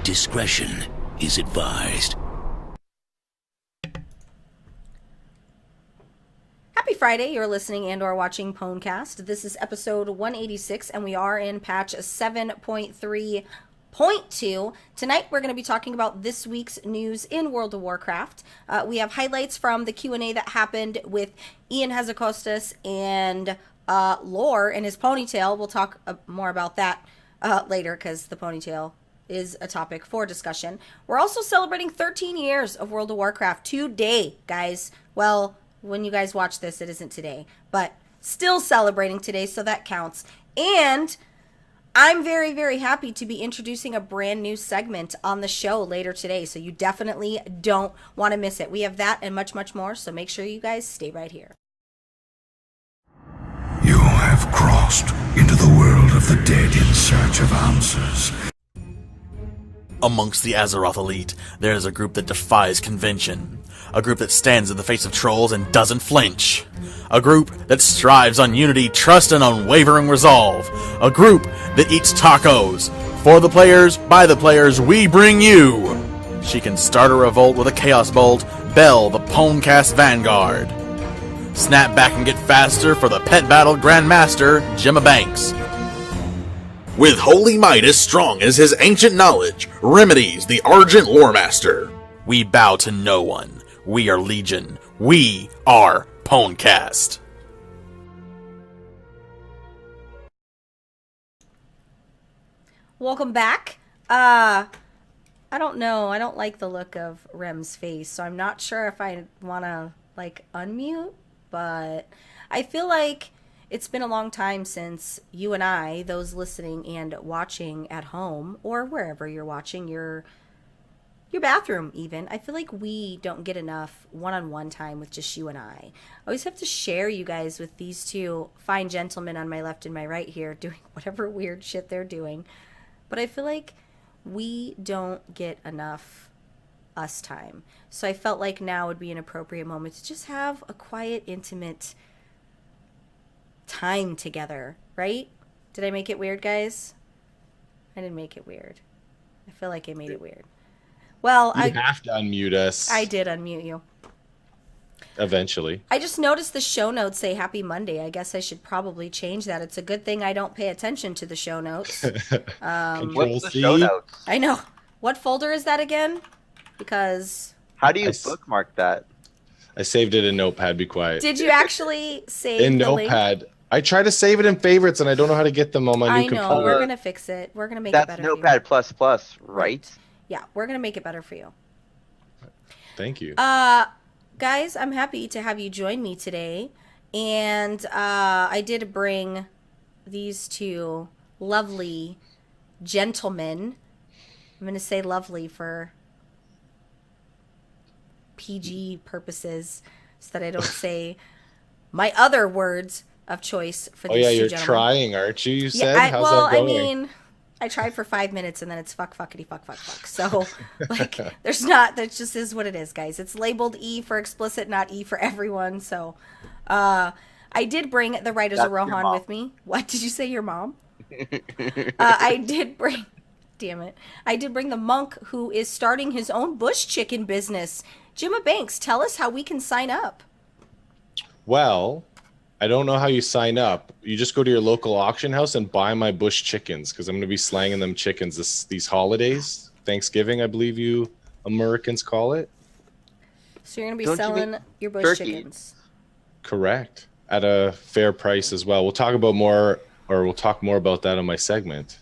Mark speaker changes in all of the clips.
Speaker 1: Discretion is advised.
Speaker 2: Happy Friday, you're listening and or watching Pwnecast. This is episode 186 and we are in patch 7.3.2. Tonight we're going to be talking about this week's news in World of Warcraft. We have highlights from the Q&A that happened with Ian Hazakostas and Lore and his ponytail. We'll talk more about that later because the ponytail is a topic for discussion. We're also celebrating 13 years of World of Warcraft today, guys. Well, when you guys watch this, it isn't today, but still celebrating today, so that counts. And I'm very, very happy to be introducing a brand new segment on the show later today, so you definitely don't want to miss it. We have that and much, much more, so make sure you guys stay right here.
Speaker 3: You have crossed into the world of the dead in search of answers.
Speaker 4: Amongst the Azeroth elite, there is a group that defies convention. A group that stands in the face of trolls and doesn't flinch. A group that strives on unity, trust, and unwavering resolve. A group that eats tacos. For the players, by the players, we bring you. She can start a revolt with a Chaos Bolt, Bell, the Pwnecast Vanguard. Snap back and get faster for the Pet Battle Grandmaster, Gemma Banks. With holy might as strong as his ancient knowledge, Remedies, the Argent Loremaster. We bow to no one. We are Legion. We are Pwnecast.
Speaker 2: Welcome back. I don't know. I don't like the look of Rem's face, so I'm not sure if I want to, unmute, but I feel like it's been a long time since you and I, those listening and watching at home, or wherever you're watching, your bathroom even, I feel like we don't get enough one-on-one time with just you and I always have to share you guys with these two fine gentlemen on my left and my right here doing whatever weird shit they're doing. But I feel like we don't get enough us time. So I felt like now would be an appropriate moment to just have a quiet, intimate time together, right? Did I make it weird, guys? I didn't make it weird. I feel like I made it weird. Well,
Speaker 5: you have to unmute us.
Speaker 2: I did unmute you.
Speaker 5: Eventually.
Speaker 2: I just noticed the show notes say Happy Monday. I guess I should probably change that. It's a good thing I don't pay attention to the show notes.
Speaker 6: What's the show notes?
Speaker 2: I know. What folder is that again? Because...
Speaker 6: How do you bookmark that?
Speaker 5: I saved it in Notepad. Be quiet.
Speaker 2: Did you actually save
Speaker 5: in
Speaker 2: the
Speaker 5: Notepad?
Speaker 2: link?
Speaker 5: I try to save it in favorites, and I don't know how to get them on my new computer.
Speaker 2: I know. We're going to fix it. We're going to make it better
Speaker 6: for you. That's Notepad++, right?
Speaker 2: Yeah, we're going to make it better for you.
Speaker 5: Thank you.
Speaker 2: Guys, I'm happy to have you join me today. And I did bring these two lovely gentlemen. I'm going to say lovely for PG purposes so that I don't say my other words of choice for these two
Speaker 5: you're
Speaker 2: gentlemen.
Speaker 5: trying, aren't you? You said?
Speaker 2: Yeah,
Speaker 5: How's that going?
Speaker 2: I mean... I tried for 5 minutes and then it's fuck, fuckity, fuck, fuck, fuck. So, that just is what it is, guys. It's labeled E for explicit, not E for everyone. So, I did bring the Writers of Rohan with me. What? Did you say your mom? I did bring the monk who is starting his own bush chicken business. Gemma Banks, tell us how we can sign up.
Speaker 5: Well... I don't know how you sign up. You just go to your local auction house and buy my bush chickens because I'm going to be slanging them chickens these holidays. Thanksgiving, I believe you Americans call it.
Speaker 2: So you're going to be selling your bush chickens.
Speaker 5: Correct. At a fair price as well. We'll talk more about that on my segment.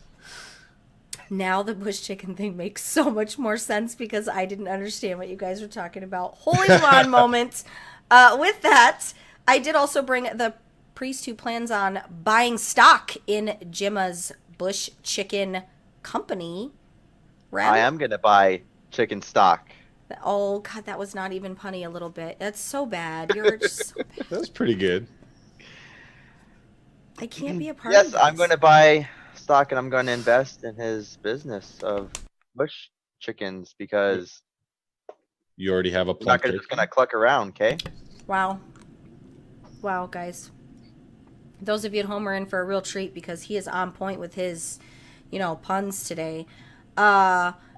Speaker 2: Now the bush chicken thing makes so much more sense because I didn't understand what you guys were talking about. Holy Mulan moment. With that... I did also bring the priest who plans on buying stock in Gemma's bush chicken company. Rem?
Speaker 6: I am going to buy chicken stock.
Speaker 2: Oh, God, that was not even punny a little bit. That's so bad. You're just so bad.
Speaker 5: That was pretty good.
Speaker 2: I can't be a part of this.
Speaker 6: Yes, I'm going to buy stock and I'm going to invest in his business of bush chickens because...
Speaker 5: You already have a
Speaker 6: plan. I'm not just going to cluck around, okay?
Speaker 2: Wow. Wow, guys. Those of you at home are in for a real treat because he is on point with his, puns today.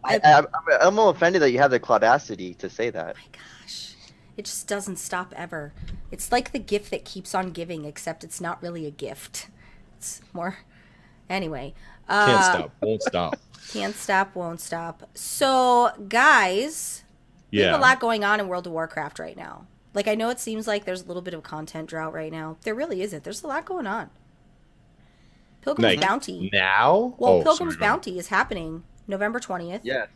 Speaker 6: I'm a little offended that you have the audacity to say that.
Speaker 2: My gosh. It just doesn't stop ever. It's like the gift that keeps on giving, except it's not really a gift. It's more... Anyway.
Speaker 5: Can't stop, won't stop.
Speaker 2: Can't stop, won't stop. So, guys, we have a lot going on in World of Warcraft right now. Like, I know it seems like there's a little bit of content drought right now. There really isn't. There's a lot going on. Pilgrims Bounty.
Speaker 5: Now?
Speaker 2: Well, Pilgrims Bounty is happening November 20th.
Speaker 6: Yes.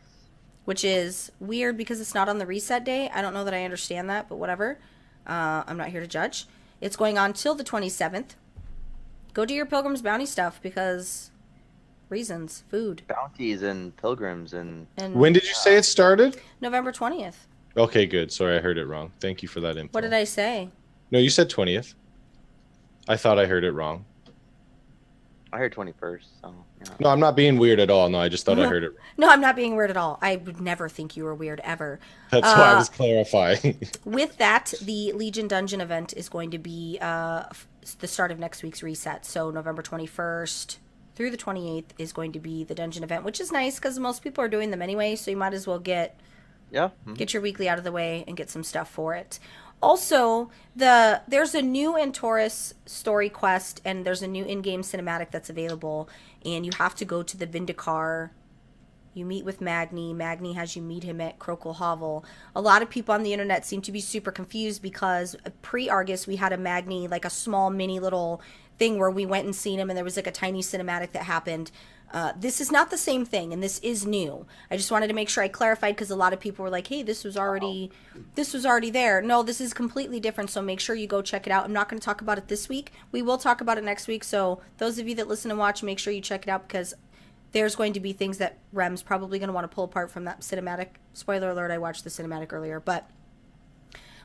Speaker 2: Which is weird because it's not on the reset day. I don't know that I understand that, but whatever. I'm not here to judge. It's going on till the 27th. Go do your Pilgrims Bounty stuff because reasons. Food.
Speaker 6: Bounties and pilgrims and
Speaker 5: When did you say it started?
Speaker 2: November 20th.
Speaker 5: Okay, good. Sorry, I heard it wrong. Thank you for that info.
Speaker 2: What did I say?
Speaker 5: No, you said 20th. I thought I heard it wrong.
Speaker 6: I heard 21st. So, yeah.
Speaker 5: No, I'm not being weird at all. No, I just thought I heard it wrong.
Speaker 2: No, I'm not being weird at all. I would never think you were weird ever.
Speaker 5: That's why I was clarifying.
Speaker 2: With that, the Legion Dungeon event is going to be the start of next week's reset. So November 21st through the 28th is going to be the dungeon event, which is nice because most people are doing them anyway. So you might as well get your weekly out of the way and get some stuff for it. Also, there's a new Antorus story quest and there's a new in-game cinematic that's available, and you have to go to the Vindicar. You meet with Magni. Magni has you meet him at Crokle Hovel. A lot of people on the internet seem to be super confused because pre-Argus we had a Magni, like a small mini little thing where we went and seen him and there was like a tiny cinematic that happened. This is not the same thing, and this is new. I just wanted to make sure I clarified because a lot of people were like, hey, this was already there. No, this is completely different, so make sure you go check it out. I'm not going to talk about it this week. We will talk about it next week, so those of you that listen and watch, make sure you check it out because there's going to be things that Rem's probably going to want to pull apart from that cinematic. Spoiler alert, I watched the cinematic earlier, but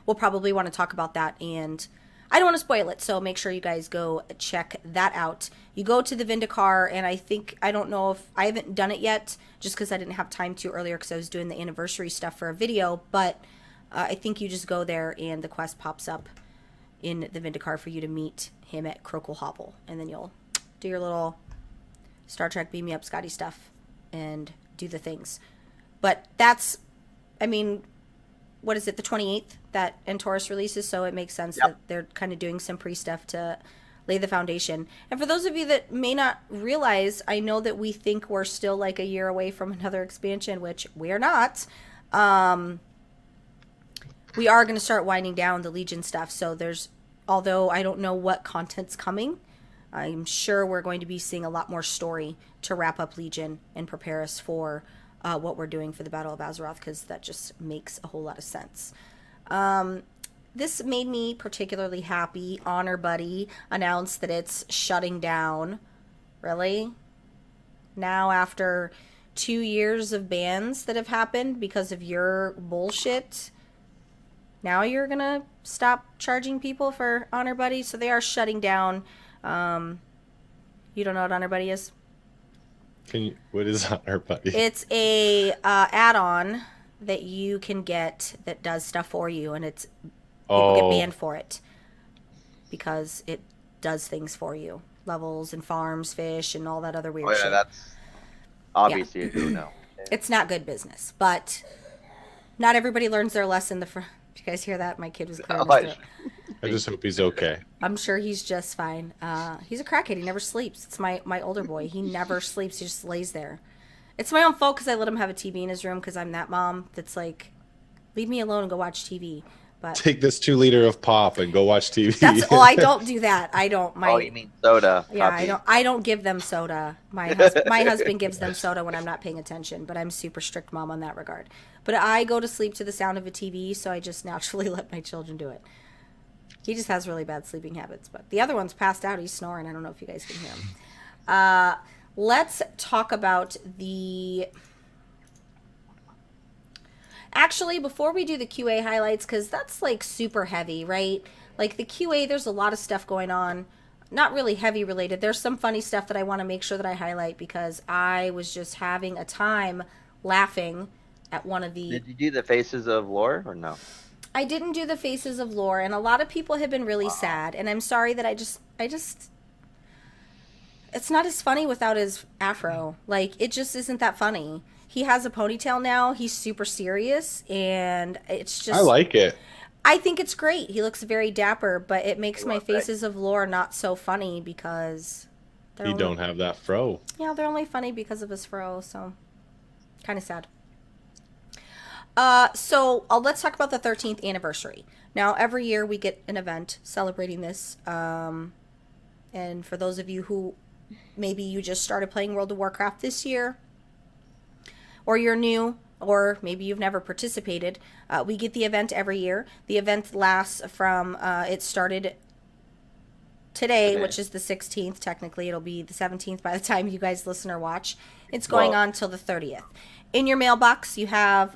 Speaker 2: we'll probably want to talk about that, and I don't want to spoil it, so make sure you guys go check that out. You go to the Vindicar, and I don't know if I haven't done it yet, just because I didn't have time to earlier because I was doing the anniversary stuff for a video, but I think you just go there and the quest pops up in the Vindicar for you to meet him at Crokle Hovel, and then you'll do your little Star Trek Beam Me Up Scotty stuff and do the things. But that's, what is it, the 28th that Antorus releases, so it makes sense that they're kind of doing some pre-stuff to lay the foundation. And for those of you that may not realize, I know that we think we're still like a year away from another expansion, which we're not. We are going to start winding down the Legion stuff, so although I don't know what content's coming, I'm sure we're going to be seeing a lot more story to wrap up Legion and prepare us for what we're doing for the Battle of Azeroth, because that just makes a whole lot of sense. This made me particularly happy. Honor Buddy announced that it's shutting down. Really? Now, after 2 years of bans that have happened because of your bullshit, now you're gonna stop charging people for Honor Buddy? So they are shutting down. You don't know what Honor Buddy is?
Speaker 5: What is Honor Buddy?
Speaker 2: It's a add-on that you can get that does stuff for you, and people get banned for it because it does things for you. Levels and farms, fish, and all that other weird shit.
Speaker 6: That's obviously you do know.
Speaker 2: It's not good business, but not everybody learns their lesson. Did you guys hear that? My kid was clearing his throat.
Speaker 5: I just hope he's okay.
Speaker 2: I'm sure he's just fine. He's a crackhead. He never sleeps. It's my older boy. He never sleeps. He just lays there. It's my own fault because I let him have a TV in his room because I'm that mom that's like, leave me alone and go watch TV. But
Speaker 5: take this 2 liter of pop and go watch TV.
Speaker 2: I don't do that. I don't.
Speaker 6: You mean soda?
Speaker 2: Yeah, puppy. I don't give them soda. My husband gives them soda when I'm not paying attention, but I'm super strict mom on that regard. But I go to sleep to the sound of a TV, so I just naturally let my children do it. He just has really bad sleeping habits, but the other one's passed out. He's snoring. I don't know if you guys can hear him. Let's talk about the... Actually, before we do the QA highlights, because that's like super heavy, right? Like the QA, there's a lot of stuff going on. Not really heavy related. There's some funny stuff that I want to make sure that I highlight because I was just having a time laughing at one of the...
Speaker 6: Did you do the Faces of Lore or no?
Speaker 2: I didn't do the Faces of Lore, and a lot of people have been really sad, and I'm sorry that I just it's not as funny without his afro. Like, it just isn't that funny. He has a ponytail now. He's super serious, and it's just...
Speaker 5: I like it.
Speaker 2: I think it's great. He looks very dapper, but it makes my faces of lore not so funny because...
Speaker 5: He don't have that fro.
Speaker 2: Yeah, they're only funny because of his fro, so... Kind of sad. So let's talk about the 13th anniversary. Now, every year we get an event celebrating this. And for those of you who maybe you just started playing World of Warcraft this year, or you're new, or maybe you've never participated, we get the event every year. The event lasts from, it started today, which is the 16th. Technically, it'll be the 17th by the time you guys listen or watch. It's going on till the 30th. In your mailbox, you have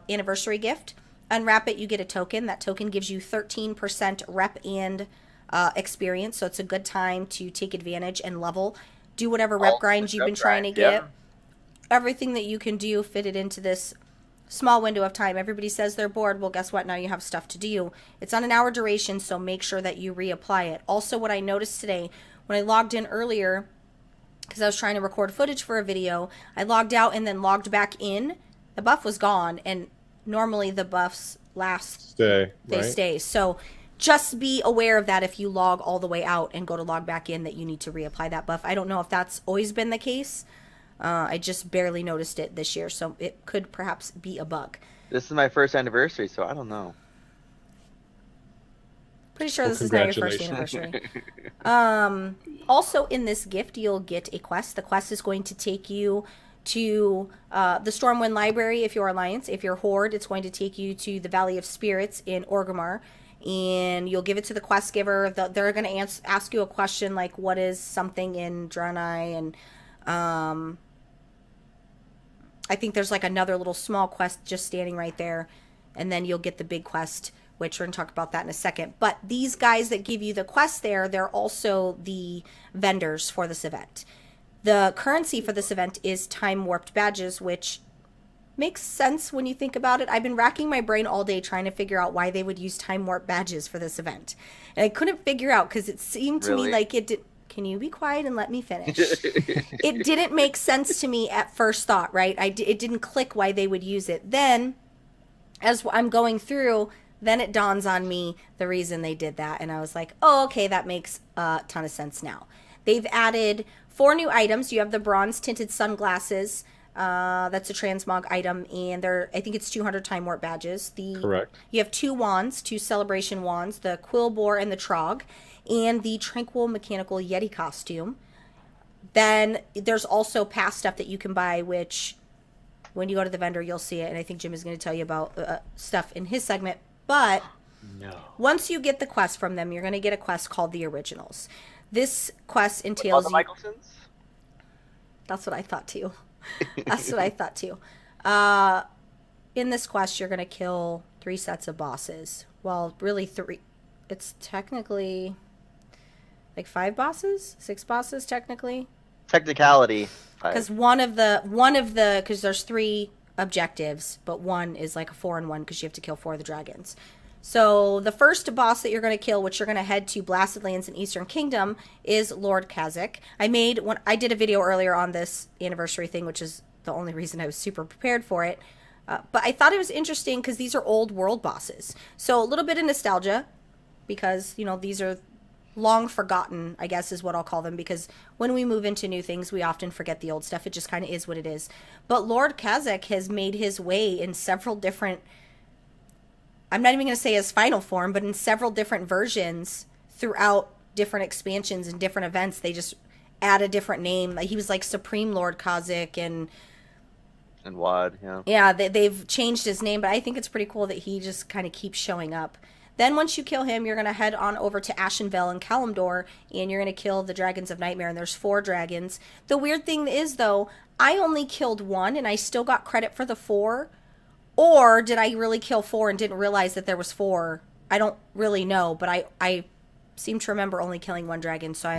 Speaker 2: anniversary gift. Unwrap it, you get a token. That token gives you 13% rep and experience, so it's a good time to take advantage and level. Do whatever rep grinds you've been trying to get. Everything that you can do, fit it into this small window of time. Everybody says they're bored. Well, guess what? Now you have stuff to do. It's on an hour duration, so make sure that you reapply it. Also, what I noticed today, when I logged in earlier, because I was trying to record footage for a video, I logged out and then logged back in. The buff was gone, and normally the buffs stay. So just be aware of that if you log all the way out and go to log back in, that you need to reapply that buff. I don't know if that's always been the case. I just barely noticed it this year, so it could perhaps be a bug.
Speaker 6: This is my first anniversary, so I don't know.
Speaker 2: Pretty sure this is not your first anniversary. Also, in this gift, you'll get a quest. The quest is going to take you to the Stormwind Library if you're Alliance. If you're Horde, it's going to take you to the Valley of Spirits in Orgrimmar. And you'll give it to the quest giver. They're going to ask you a question like, what is something in Draenei? And I think there's like another little small quest just standing right there. And then you'll get the big quest, which we're going to talk about that in a second. But these guys that give you the quest there, they're also the vendors for this event. The currency for this event is time warped badges, which makes sense when you think about it. I've been racking my brain all day trying to figure out why they would use time warp badges for this event. And I couldn't figure out because it seemed to me like it did. Can you be quiet and let me finish? It didn't make sense to me at first thought, right? It didn't click why they would use it. Then, as I'm going through, then it dawns on me the reason they did that. And I was like, oh, okay, that makes a ton of sense now. They've added 4 new items. You have the bronze tinted sunglasses. That's a transmog item, and I think it's 200 time warp badges.
Speaker 5: Correct.
Speaker 2: You have 2 wands, 2 celebration wands, the Quillbore and the Trog, and the Tranquil Mechanical Yeti costume. Then there's also past stuff that you can buy, which when you go to the vendor, you'll see it. And I think Jim is going to tell you about stuff in his segment. But once you get the quest from them, you're going to get a quest called the Originals. This quest entails...
Speaker 6: the Michelsons?
Speaker 2: That's what I thought too. That's what I thought too. In this quest, you're going to kill 3 sets of bosses. Well, really 3. It's technically like 5 bosses? 6 bosses technically?
Speaker 6: Technicality.
Speaker 2: Because because there's 3 objectives, but one is like a 4-in-1 because you have to kill 4 of the dragons. So the first boss that you're going to kill, which you're going to head to Blasted Lands in Eastern Kingdom, is Lord Kazakh. I did a video earlier on this anniversary thing, which is the only reason I was super prepared for it. But I thought it was interesting because these are old world bosses. So a little bit of nostalgia because, these are long forgotten, I guess is what I'll call them, because when we move into new things, we often forget the old stuff. It just kind of is what it is. But Lord Kazakh has made his way in several different... I'm not even going to say his final form, but in several different versions throughout different expansions and different events. They just add a different name. Like, he was like Supreme Lord Kazakh and
Speaker 6: Wad, yeah.
Speaker 2: Yeah, they've changed his name, but I think it's pretty cool that he just kind of keeps showing up. Then once you kill him, you're going to head on over to Ashenvale and Kalimdor, and you're going to kill the Dragons of Nightmare, and there's 4 dragons. The weird thing is, though, I only killed 1, and I still got credit for the 4. Or did I really kill 4 and didn't realize that there was 4? I don't really know, but I seem to remember only killing 1 dragon, so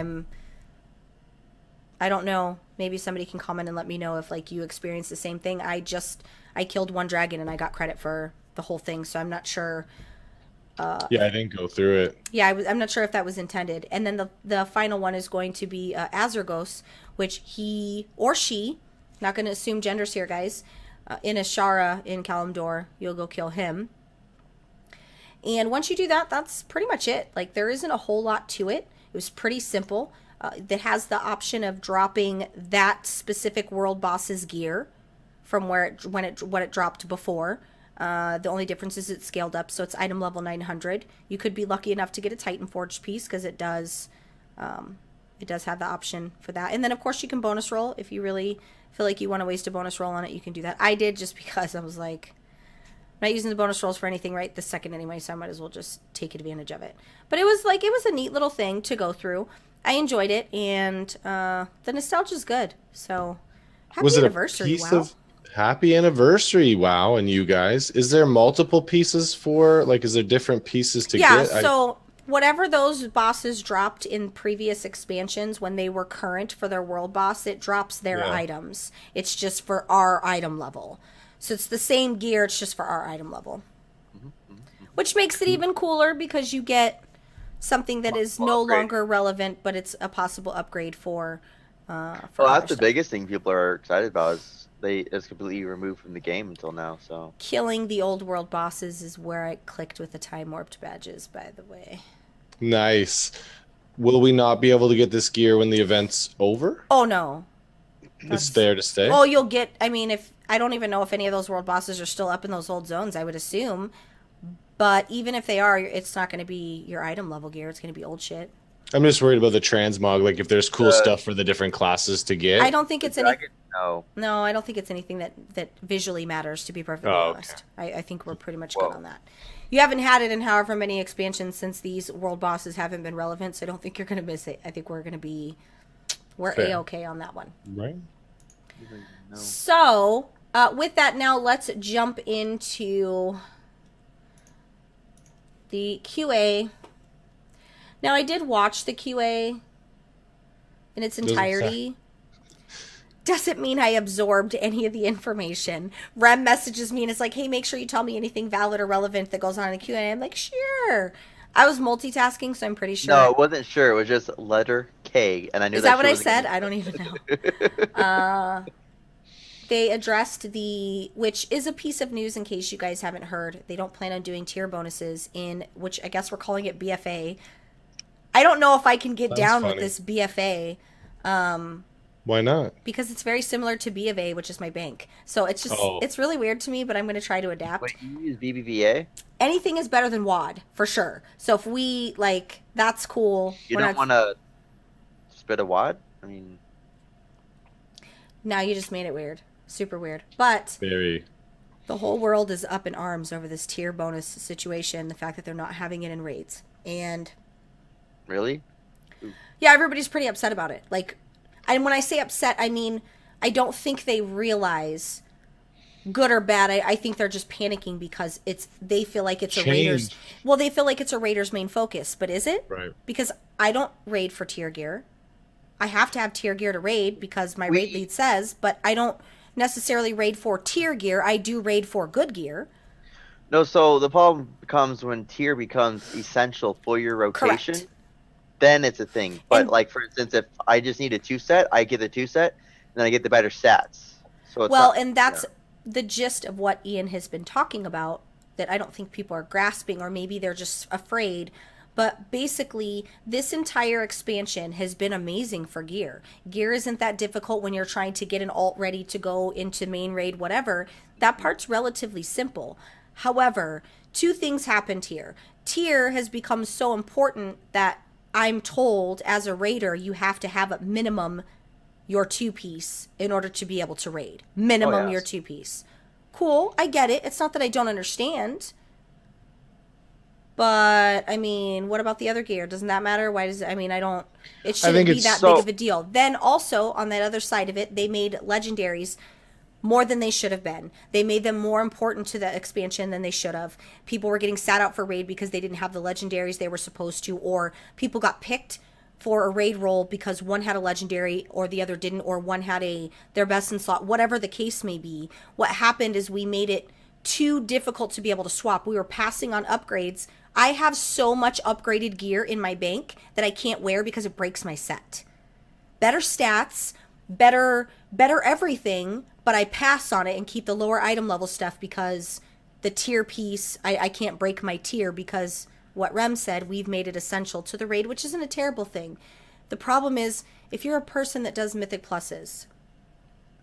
Speaker 2: I don't know. Maybe somebody can comment and let me know if, like, you experienced the same thing. I killed 1 dragon and I got credit for the whole thing, so I'm not sure.
Speaker 5: Yeah, I didn't go through it.
Speaker 2: Yeah, I'm not sure if that was intended. And then the final one is going to be Azergos, which he or she Not going to assume genders here, guys. In Ashara in Kalimdor, you'll go kill him. And once you do that, that's pretty much it. Like, there isn't a whole lot to it. It was pretty simple. That has the option of dropping that specific world boss's gear from what it dropped before. The only difference is it's scaled up, so it's item level 900. You could be lucky enough to get a Titan Forged piece because it does have the option for that. And then, of course, you can bonus roll. If you really feel like you want to waste a bonus roll on it, you can do that. I did just because I was like, I'm not using the bonus rolls for anything right this second anyway, so I might as well just take advantage of it. But it was a neat little thing to go through. I enjoyed it, and the nostalgia's good. So, happy anniversary, WoW.
Speaker 5: Happy anniversary, WoW, and you guys. Is there multiple pieces for, like, is there different pieces to get?
Speaker 2: Yeah, so whatever those bosses dropped in previous expansions when they were current for their world boss, it drops their items. It's just for our item level. So it's the same gear, it's just for our item level. Which makes it even cooler because you get something that is no longer relevant, but it's a possible upgrade for
Speaker 6: well, that's the biggest thing people are excited about is it's completely removed from the game until now. So
Speaker 2: killing the old world bosses is where I clicked with the time warped badges, by the way.
Speaker 5: Nice. Will we not be able to get this gear when the event's over?
Speaker 2: Oh no.
Speaker 5: It's there to stay?
Speaker 2: Oh, you'll get, I mean, if I don't even know if any of those world bosses are still up in those old zones, I would assume. But even if they are, it's not going to be your item level gear. It's going to be old shit.
Speaker 5: I'm just worried about the transmog, like if there's cool stuff for the different classes to get.
Speaker 2: I don't think it's anything.
Speaker 6: No,
Speaker 2: I don't think it's anything that visually matters, to be perfectly honest. I think we're pretty much good on that. You haven't had it in however many expansions since these world bosses haven't been relevant, so I don't think you're going to miss it. I think we're A-okay on that one.
Speaker 5: Right.
Speaker 2: So, with that, now let's jump into the QA. Now, I did watch the QA in its entirety. Doesn't mean I absorbed any of the information. Rem messages me and it's like, hey, make sure you tell me anything valid or relevant that goes on in the QA. I'm like, sure. I was multitasking, so I'm pretty sure.
Speaker 6: No, it wasn't sure. It was just letter K, and I knew
Speaker 2: Is that what I said? I don't even know. They addressed which is a piece of news in case you guys haven't heard. They don't plan on doing tier bonuses which I guess we're calling it BFA. I don't know if I can get down with this BFA.
Speaker 5: Why not?
Speaker 2: Because it's very similar to B of A, which is my bank. So it's just, it's really weird to me, but I'm going to try to adapt.
Speaker 6: Wait, you use BBVA?
Speaker 2: Anything is better than WAD, for sure. So if we, that's cool.
Speaker 6: You don't want to spit a WAD? I mean...
Speaker 2: No, you just made it weird. Super weird. But...
Speaker 5: Very.
Speaker 2: The whole world is up in arms over this tier bonus situation, the fact that they're not having it in raids. And...
Speaker 6: Really?
Speaker 2: Yeah, everybody's pretty upset about it. And when I say upset, I mean, I don't think they realize, good or bad, I think they're just panicking because they feel like it's a Raiders. Well, they feel like it's a Raiders main focus, but is it?
Speaker 5: Right.
Speaker 2: Because I don't raid for tier gear. I have to have tier gear to raid because my raid lead says, but I don't necessarily raid for tier gear. I do raid for good gear.
Speaker 6: No, so the problem comes when tier becomes essential for your rotation.
Speaker 2: Correct.
Speaker 6: Then it's a thing. But for instance, if I just need a 2-set, I get the 2-set, and then I get the better stats. So it's
Speaker 2: and that's the gist of what Ian has been talking about that I don't think people are grasping, or maybe they're just afraid. But basically, this entire expansion has been amazing for gear. Gear isn't that difficult when you're trying to get an alt ready to go into main raid, whatever. That part's relatively simple. However, two things happened here. Tier has become so important that I'm told as a raider you have to have at minimum your 2-piece in order to be able to raid. Minimum your 2-piece. Cool, I get it. It's not that I don't understand. But, I mean, what about the other gear? Doesn't that matter? Why does it, I mean, it shouldn't be that big of a deal. Then also, on that other side of it, they made legendaries more than they should have been. They made them more important to the expansion than they should have. People were getting sat out for raid because they didn't have the legendaries they were supposed to, or people got picked for a raid role because one had a legendary or the other didn't, or one had their best in slot, whatever the case may be. What happened is we made it too difficult to be able to swap. We were passing on upgrades. I have so much upgraded gear in my bank that I can't wear because it breaks my set. Better stats, better everything, but I pass on it and keep the lower item level stuff because the tier piece, I can't break my tier because what Rem said, we've made it essential to the raid, which isn't a terrible thing. The problem is, if you're a person that does Mythic Pluses,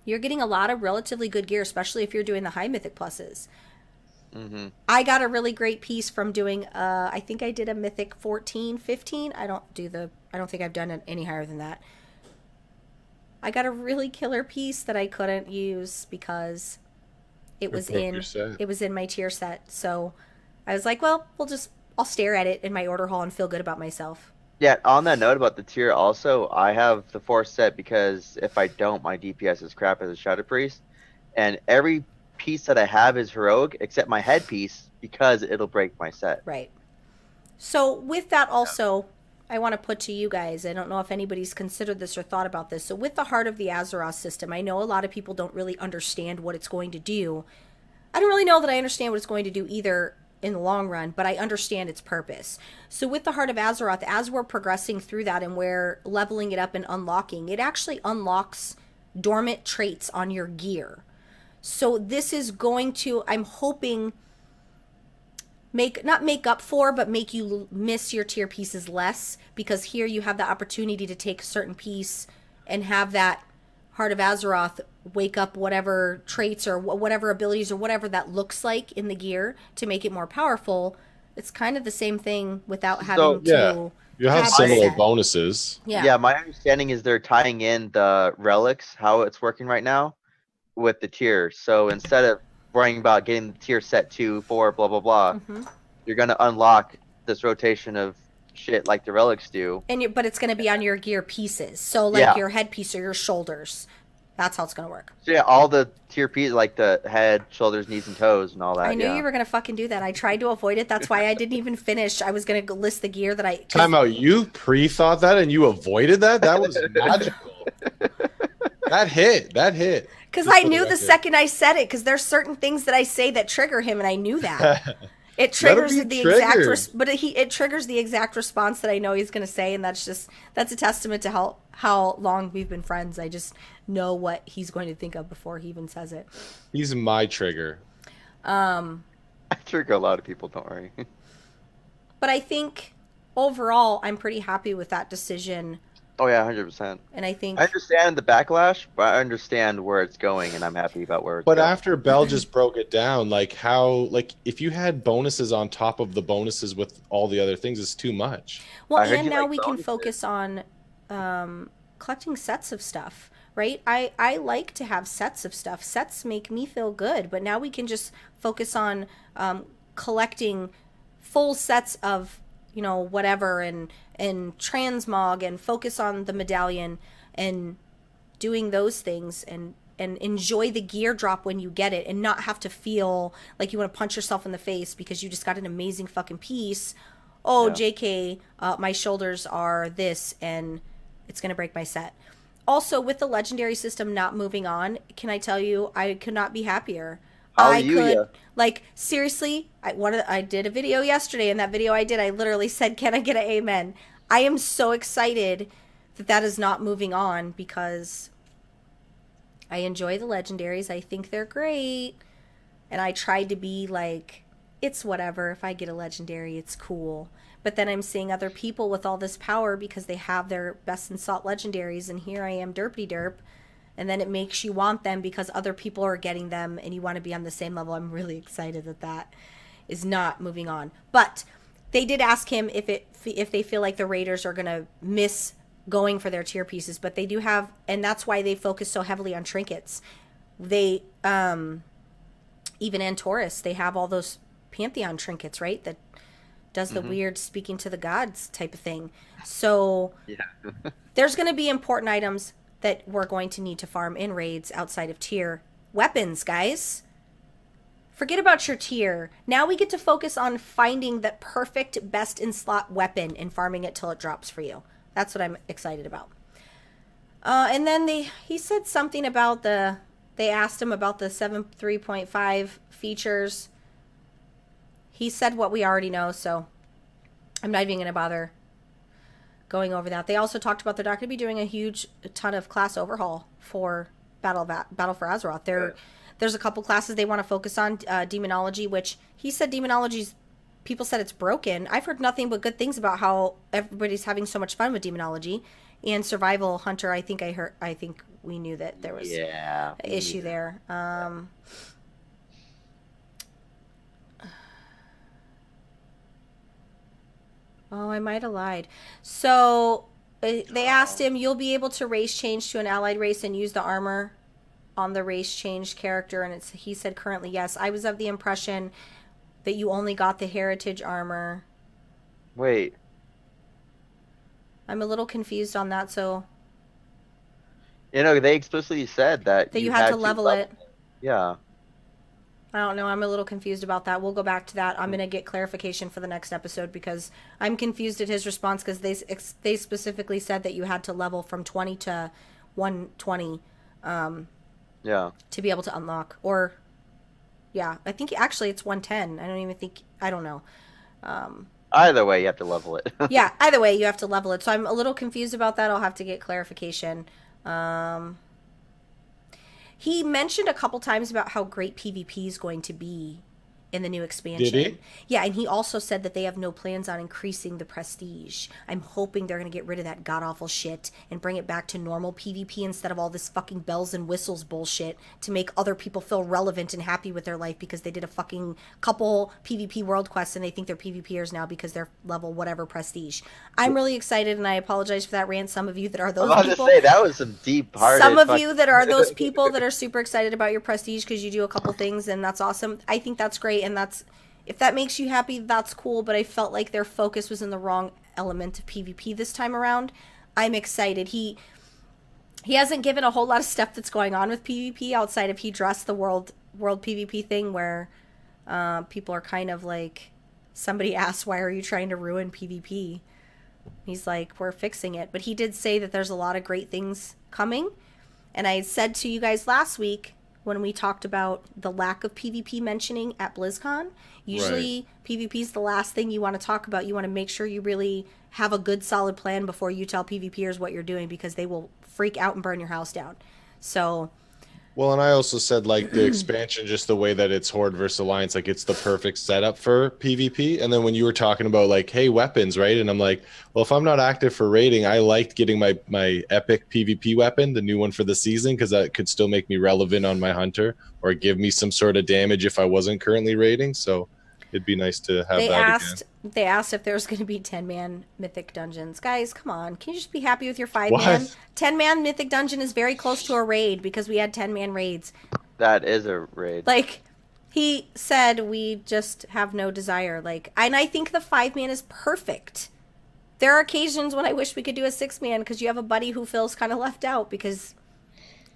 Speaker 2: you're getting a lot of relatively good gear, especially if you're doing the high Mythic Pluses.
Speaker 6: Mm-hmm.
Speaker 2: I got a really great piece from doing, I think I did a Mythic 14, 15. I don't think I've done it any higher than that. I got a really killer piece that I couldn't use because it was in my tier set. So I was like, well, I'll stare at it in my order hall and feel good about myself.
Speaker 6: Yeah, on that note about the tier also, I have the 4th set because if I don't, my DPS is crap as a Shadow Priest. And every piece that I have is heroic except my headpiece because it'll break my set.
Speaker 2: Right. So with that also, I want to put to you guys, I don't know if anybody's considered this or thought about this. So with the Heart of the Azeroth system, I know a lot of people don't really understand what it's going to do. I don't really know that I understand what it's going to do either in the long run, but I understand its purpose. So with the Heart of Azeroth, as we're progressing through that and we're leveling it up and unlocking, it actually unlocks dormant traits on your gear. So this is going to, I'm hoping, not make up for, but make you miss your tier pieces less, because here you have the opportunity to take a certain piece and have that Heart of Azeroth wake up whatever traits or whatever abilities or whatever that looks like in the gear to make it more powerful. It's kind of the same thing without having to...
Speaker 5: You have similar bonuses.
Speaker 6: Yeah, my understanding is they're tying in the relics, how it's working right now, with the tiers. So instead of worrying about getting the tier set 2, 4, blah, blah, blah, you're going to unlock this rotation of shit like the relics do.
Speaker 2: But it's going to be on your gear pieces. So like your headpiece or your shoulders. That's how it's going to work.
Speaker 6: So yeah, all the tier pieces, like the head, shoulders, knees, and toes and all that.
Speaker 2: I knew you were going to fucking do that. I tried to avoid it. That's why I didn't even finish. I was going to list the gear that I...
Speaker 5: Time out. You pre-thought that and you avoided that? That was magical. That hit.
Speaker 2: Because I knew the second I said it, because there's certain things that I say that trigger him, and I knew that. It triggers it triggers the exact response that I know he's going to say, and that's a testament to how long we've been friends. I just know what he's going to think of before he even says it.
Speaker 5: He's my trigger.
Speaker 6: I trigger a lot of people, don't worry.
Speaker 2: But I think overall, I'm pretty happy with that decision.
Speaker 6: Oh yeah, 100%.
Speaker 2: And I think
Speaker 6: I understand the backlash, but I understand where it's going, and I'm happy about where it's going.
Speaker 5: But after Bell just broke it down, if you had bonuses on top of the bonuses with all the other things, it's too much.
Speaker 2: Well, and now we can focus on collecting sets of stuff, right? I like to have sets of stuff. Sets make me feel good, but now we can just focus on collecting full sets of whatever and transmog and focus on the medallion and doing those things and enjoy the gear drop when you get it and not have to feel like you want to punch yourself in the face because you just got an amazing fucking piece. JK, my shoulders are this and it's going to break my set. Also, with the legendary system not moving on, can I tell you, I could not be happier. Seriously, I did a video yesterday, and that video I literally said, can I get an amen? I am so excited that is not moving on because I enjoy the legendaries. I think they're great. And I tried to be like, it's whatever. If I get a legendary, it's cool. But then I'm seeing other people with all this power because they have their best in salt legendaries, and here I am derpy derp. And then it makes you want them because other people are getting them and you want to be on the same level. I'm really excited that is not moving on. But they did ask him if they feel like the Raiders are going to miss going for their tier pieces. But they do have, and that's why they focus so heavily on trinkets. They, even Antorus, they have all those Pantheon trinkets, right? That does the weird speaking to the gods type of thing. So there's going to be important items that we're going to need to farm in raids outside of tier. Weapons, guys. Forget about your tier. Now we get to focus on finding that perfect best in slot weapon and farming it till it drops for you. That's what I'm excited about. And then he said something about they asked him about the 7.3.5 features. He said what we already know, so I'm not even going to bother going over that. They also talked about they're not going to be doing a ton of class overhaul for Battle for Azeroth. There's a couple classes they want to focus on. Demonology, which he said demonology's, people said it's broken. I've heard nothing but good things about how everybody's having so much fun with demonology. And survival hunter, I think we knew that there was an issue there. Oh, I might have lied. So they asked him, you'll be able to race change to an allied race and use the armor on the race changed character. And he said currently, yes. I was of the impression that you only got the heritage armor.
Speaker 6: Wait.
Speaker 2: I'm a little confused on that. So,
Speaker 6: they explicitly said that
Speaker 2: you had to level it.
Speaker 6: Yeah.
Speaker 2: I don't know. I'm a little confused about that. We'll go back to that. I'm going to get clarification for the next episode because I'm confused at his response because they specifically said that you had to level from 20 to 120 to be able to unlock. Or, yeah, I think actually it's 110. I don't know.
Speaker 6: Either way, you have to level it.
Speaker 2: Yeah, either way, you have to level it. So I'm a little confused about that. I'll have to get clarification. He mentioned a couple times about how great PvP is going to be in the new expansion.
Speaker 5: Did he?
Speaker 2: Yeah, and he also said that they have no plans on increasing the prestige. I'm hoping they're going to get rid of that god-awful shit and bring it back to normal PvP instead of all this fucking bells and whistles bullshit to make other people feel relevant and happy with their life because they did a fucking couple PvP world quests and they think they're PvPers now because they're level whatever prestige. I'm really excited and I apologize for that rant. Some of you that are those
Speaker 6: I was
Speaker 2: people.
Speaker 6: about to say, that was some deep-hearted...
Speaker 2: Some of you that are those people that are super excited about your prestige because you do a couple things and that's awesome. I think that's great. And if that makes you happy, that's cool, but I felt like their focus was in the wrong element of PvP this time around. I'm excited. He hasn't given a whole lot of stuff that's going on with PvP outside of he dressed the world PvP thing where people are kind of like, somebody asked, why are you trying to ruin PvP? He's like, we're fixing it. But he did say that there's a lot of great things coming. And I said to you guys last week, when we talked about the lack of PvP mentioning at BlizzCon, usually PvP is the last thing you want to talk about. You want to make sure you really have a good solid plan before you tell PvPers what you're doing because they will freak out and burn your house down. So...
Speaker 5: Well, and I also said, like, the expansion, just the way that it's Horde versus Alliance, like, it's the perfect setup for PvP. And then when you were talking about, like, hey, weapons, right? And I'm like, well, if I'm not active for raiding, I liked getting my epic PvP weapon, the new one for the season, because that could still make me relevant on my hunter or give me some sort of damage if I wasn't currently raiding. So it'd be nice to have again.
Speaker 2: They asked if there's going to be 10-man mythic dungeons. Guys, come on. Can you just be happy with your 5-man? 10-man mythic dungeon is very close to a raid because we had 10-man raids.
Speaker 6: That is a raid.
Speaker 2: Like, he said we just have no desire. And I think the 5-man is perfect. There are occasions when I wish we could do a 6-man because you have a buddy who feels kind of left out because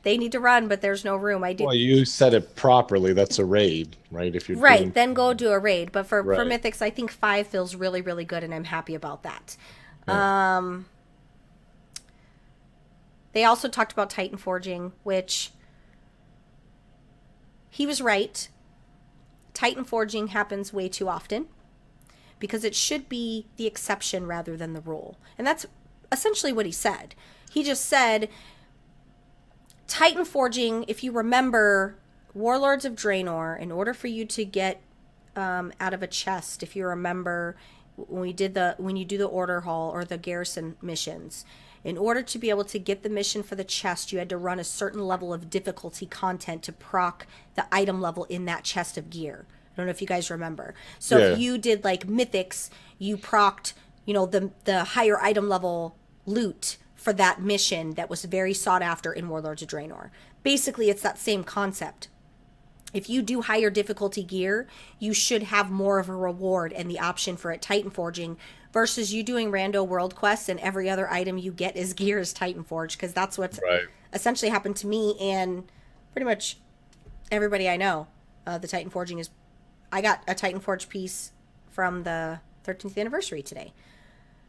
Speaker 2: they need to run, but there's no room. Well,
Speaker 5: you said it properly. That's a raid, right? If you're
Speaker 2: right, then go do a raid. But for Mythics, I think 5 feels really, really good, and I'm happy about that. Yeah. They also talked about Titan Forging, which he was right. Titan Forging happens way too often because it should be the exception rather than the rule. And that's essentially what he said. He just said... Titan Forging, if you remember, Warlords of Draenor, in order for you to get out of a chest, if you remember when you do the Order Hall or the Garrison missions, in order to be able to get the mission for the chest, you had to run a certain level of difficulty content to proc the item level in that chest of gear. I don't know if you guys remember. So if you did like Mythics, you procced, the higher item level loot for that mission that was very sought after in Warlords of Draenor. Basically, it's that same concept. If you do higher difficulty gear, you should have more of a reward and the option for it Titan Forging versus you doing rando world quests and every other item you get is gear is Titan Forge because that's what's essentially happened to me and pretty much everybody I know. The Titan Forging is... I got a Titan Forge piece from the 13th anniversary today.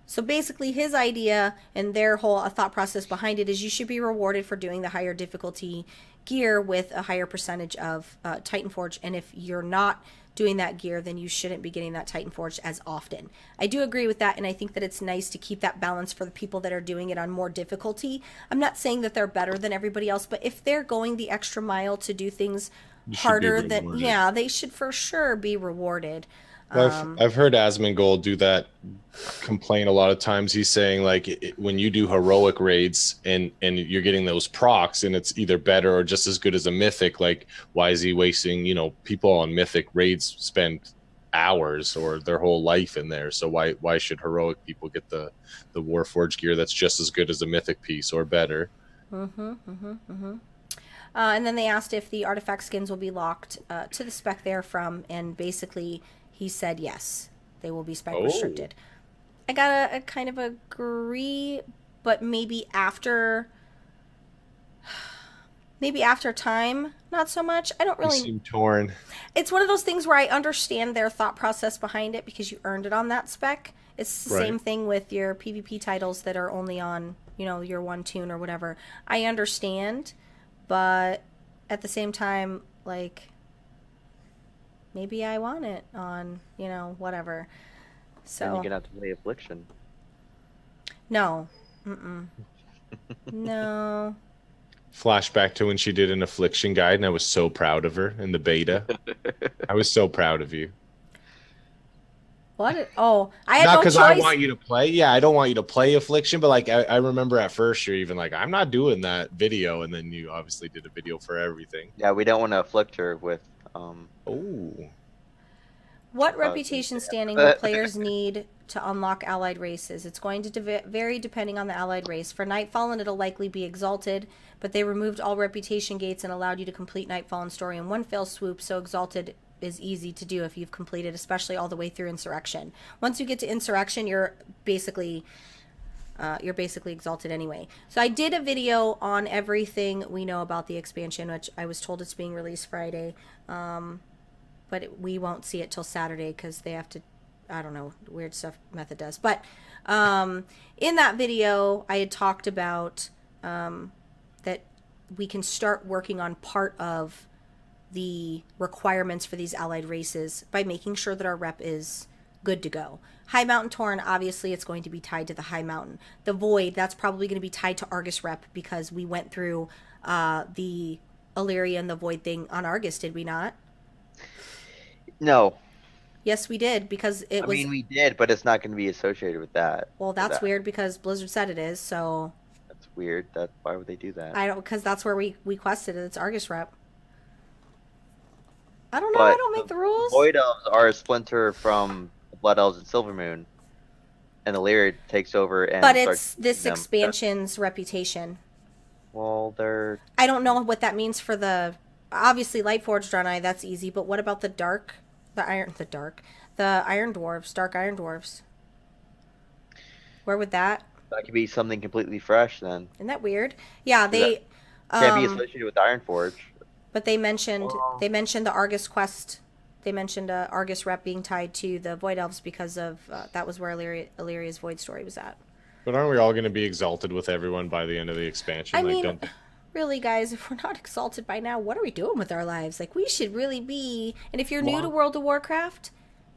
Speaker 2: So basically his idea and their whole thought process behind it is you should be rewarded for doing the higher difficulty gear with a higher percentage of Titan Forge. And if you're not doing that gear, then you shouldn't be getting that Titan Forged as often. I do agree with that, and I think that it's nice to keep that balance for the people that are doing it on more difficulty. I'm not saying that they're better than everybody else, but if they're going the extra mile to do things harder than,
Speaker 5: rewarded.
Speaker 2: yeah, they should for sure be rewarded.
Speaker 5: Well, I've heard Asmongold do that, complain a lot of times. He's saying like when you do heroic raids and you're getting those procs and it's either better or just as good as a mythic, like why is he wasting, you know, people on mythic raids spend hours or their whole life in there, so why should heroic people get the Warforged gear that's just as good as a mythic piece or better?
Speaker 2: And then they asked if the artifact skins will be locked to the spec they're from, and basically he said yes, they will be spec restricted. I gotta kind of agree, but maybe after time, not so much. I don't really.
Speaker 5: You seem torn.
Speaker 2: It's one of those things where I understand their thought process behind it because you earned it on that spec. It's the same thing with your PvP titles that are only on, you know, your one tune or whatever. I understand, but at the same time, like, maybe I want it on, you know, whatever. So
Speaker 6: And you're gonna have to play Affliction.
Speaker 2: no, no.
Speaker 5: Flashback to when she did an Affliction guide, and I was so proud of her in the beta. I was so proud of you.
Speaker 2: What? Oh, I had
Speaker 5: Not
Speaker 2: no
Speaker 5: because
Speaker 2: choice.
Speaker 5: I want you to play. Yeah, I don't want you to play Affliction, but like I remember at first you're even like, I'm not doing that video, and then you obviously did a video for everything.
Speaker 6: Yeah, we don't want to afflict her with
Speaker 5: Oh.
Speaker 2: What reputation standing will players need to unlock allied races? It's going to vary depending on the allied race. For Nightfallen, it'll likely be Exalted, but they removed all reputation gates and allowed you to complete Nightfallen story in one fell swoop, so Exalted is easy to do if you've completed, especially all the way through Insurrection. Once you get to Insurrection, you're basically Exalted anyway. So I did a video on everything we know about the expansion, which I was told it's being released Friday. But we won't see it till Saturday because they have to, I don't know, weird stuff Method does. But in that video, I had talked about that we can start working on part of the requirements for these allied races by making sure that our rep is good to go. High Mountain Torn, obviously, it's going to be tied to the High Mountain. The Void, that's probably going to be tied to Argus rep because we went through the Illyria and the Void thing on Argus, did we not?
Speaker 6: No.
Speaker 2: Yes, we did, because it was...
Speaker 6: I mean, we did, but it's not going to be associated with that.
Speaker 2: Well, that's weird because Blizzard said it is, so...
Speaker 6: That's weird. Why would they do that?
Speaker 2: I don't... Because that's where we quested it. It's Argus rep. I don't know.
Speaker 6: But
Speaker 2: I don't make the rules.
Speaker 6: Void Elves are a splinter from Blood Elves and Silvermoon. And Illyria takes over and
Speaker 2: But
Speaker 6: starts
Speaker 2: it's this
Speaker 6: them.
Speaker 2: expansion's reputation.
Speaker 6: Well, they're...
Speaker 2: I don't know what that means for the... Obviously, Lightforged Draenei, that's easy. But what about the Iron Dwarves, Dark Iron Dwarves? Where would that...
Speaker 6: That could be something completely fresh then.
Speaker 2: Isn't that weird? Yeah, they...
Speaker 6: Can't be associated with Ironforge.
Speaker 2: But they mentioned the Argus quest. They mentioned Argus rep being tied to the Void Elves because of that was where Illyria's Void story was at.
Speaker 5: But aren't we all going to be exalted with everyone by the end of the expansion?
Speaker 2: I mean, really, guys, if we're not exalted by now, what are we doing with our lives? Like, we should really be... And if you're new to World of Warcraft,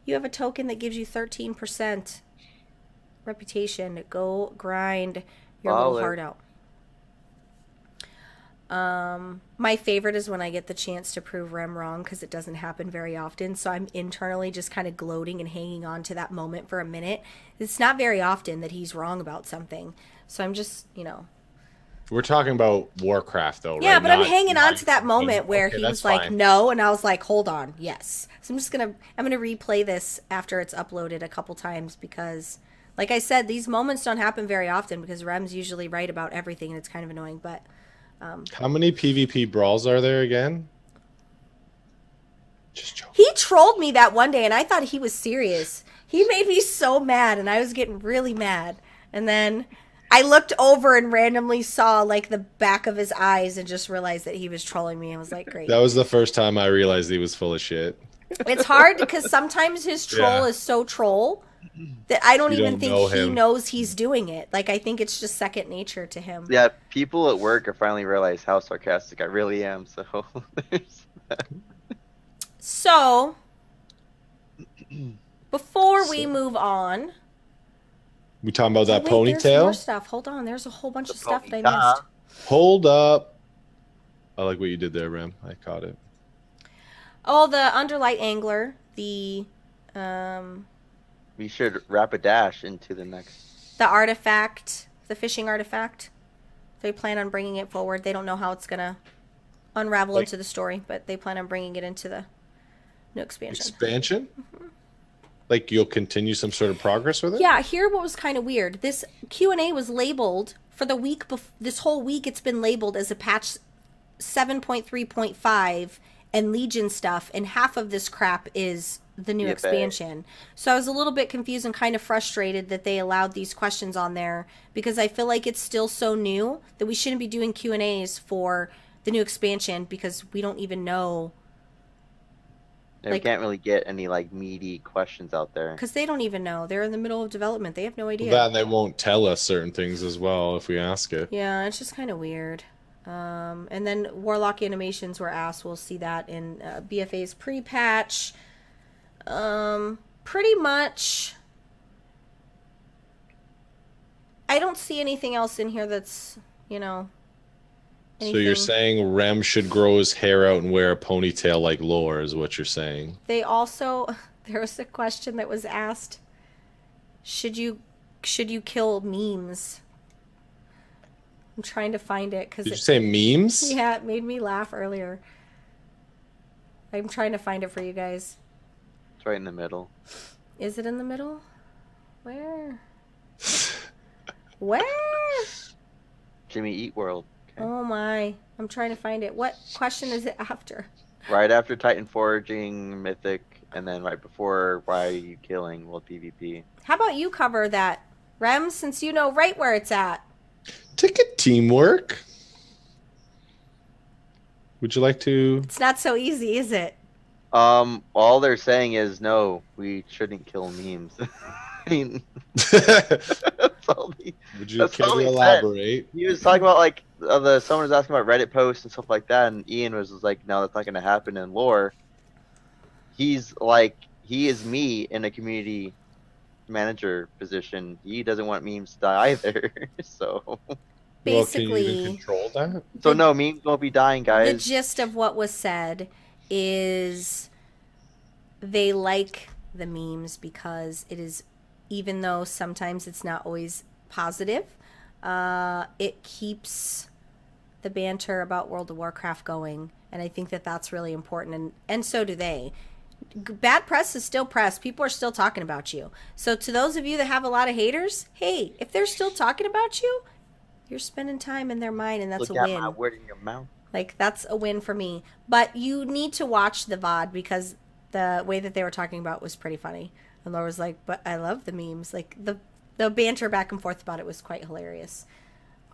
Speaker 2: you have a token that gives you 13% reputation. Go grind your little heart out. My favorite is when I get the chance to prove Rem wrong, because it doesn't happen very often. So I'm internally just kind of gloating and hanging on to that moment for a minute. It's not very often that he's wrong about something. So I'm just, you know.
Speaker 5: We're talking about Warcraft, though, right?
Speaker 2: Yeah, but I'm hanging on to that moment where he was like,
Speaker 5: fine.
Speaker 2: no, and I was like, hold on, yes. So I'm gonna replay this after it's uploaded a couple times because, like I said, these moments don't happen very often because Rem's usually right about everything and it's kind of annoying, but...
Speaker 5: How many PvP brawls are there again? Just joking.
Speaker 2: He trolled me that one day and I thought he was serious. He made me so mad and I was getting really mad. And then I looked over and randomly saw like the back of his eyes and just realized that he was trolling me. I was like, great.
Speaker 5: That was the first time I realized he was full of shit.
Speaker 2: It's hard because sometimes his troll is so troll that I don't even think he knows he's doing it. Like, I think it's just second nature to him.
Speaker 6: Yeah, people at work have finally realized how sarcastic I really am, so there's that.
Speaker 2: So, Before we move on,
Speaker 5: We talking about that
Speaker 2: wait, there's more
Speaker 5: ponytail?
Speaker 2: stuff. Hold on, there's a whole bunch of stuff that I
Speaker 6: Ponyta.
Speaker 2: missed.
Speaker 5: Hold up. I like what you did there, Ram. I caught it.
Speaker 2: Oh, the underlight angler, the
Speaker 6: We should rapidash into the next.
Speaker 2: artifact, the fishing artifact. They plan on bringing it forward. They don't know how it's gonna unravel into the story, but they plan on bringing it into the new expansion.
Speaker 5: Expansion? Like you'll continue some sort of progress with it?
Speaker 2: Yeah, here what was kind of weird. This Q&A was labeled for the week this whole week it's been labeled as a patch 7.3.5 and Legion stuff, and half of this crap is the new expansion. So I was a little bit confused and kind of frustrated that they allowed these questions on there, because I feel like it's still so new that we shouldn't be doing Q&As for the new expansion, because we don't even know.
Speaker 6: Yeah, we can't really get any like meaty questions out there.
Speaker 2: Because they don't even know. They're in the middle of development. They have no idea.
Speaker 5: That and they won't tell us certain things as well if we ask it.
Speaker 2: Yeah, it's just kind of weird. And then Warlock animations were asked. We'll see that in BFA's pre-patch. Pretty much, I don't see anything else in here that's, you know, anything.
Speaker 5: So you're saying Rem should grow his hair out and wear a ponytail like Lore is what you're saying.
Speaker 2: They also, there was a question that was asked, should you kill memes? I'm trying to find it because
Speaker 5: Did you say memes?
Speaker 2: Yeah, it made me laugh earlier. I'm trying to find it for you guys.
Speaker 6: It's right in the middle.
Speaker 2: Is it in the middle? Where? Where?
Speaker 6: Jimmy Eat World. Okay.
Speaker 2: Oh my. I'm trying to find it. What question is it after?
Speaker 6: Right after Titan Foraging, Mythic, and then right before Why Are You Killing World PvP.
Speaker 2: How about you cover that, Rem, since you know right where it's at?
Speaker 5: Ticket teamwork. Would you like to?
Speaker 2: It's not so easy, is it?
Speaker 6: All they're saying is no, we shouldn't kill memes. I mean, that's all
Speaker 5: Would you
Speaker 6: that's
Speaker 5: care
Speaker 6: all
Speaker 5: to
Speaker 6: he said.
Speaker 5: elaborate?
Speaker 6: He was talking about like someone was asking about Reddit posts and stuff like that, and Ian was like, "No, that's not going to happen." In lore, he's like, he is me in a community manager position. He doesn't want memes to die either. So,
Speaker 2: Basically,
Speaker 5: well, can you even control that?
Speaker 6: so no, memes won't be dying,
Speaker 2: the
Speaker 6: guys.
Speaker 2: gist of what was said is they like the memes because it is, even though sometimes it's not always positive, it keeps the banter about World of Warcraft going, and I think that that's really important, and so do they. Bad press is still press. People are still talking about you. So to those of you that have a lot of haters, hey, if they're still talking about you, you're spending time in their mind, and that's
Speaker 6: Look
Speaker 2: a
Speaker 6: at
Speaker 2: win.
Speaker 6: my word in your mouth.
Speaker 2: Like, that's a win for me. But you need to watch the VOD, because the way that they were talking about was pretty funny. And Laura was like, but I love the memes. Like, the banter back and forth about it was quite hilarious.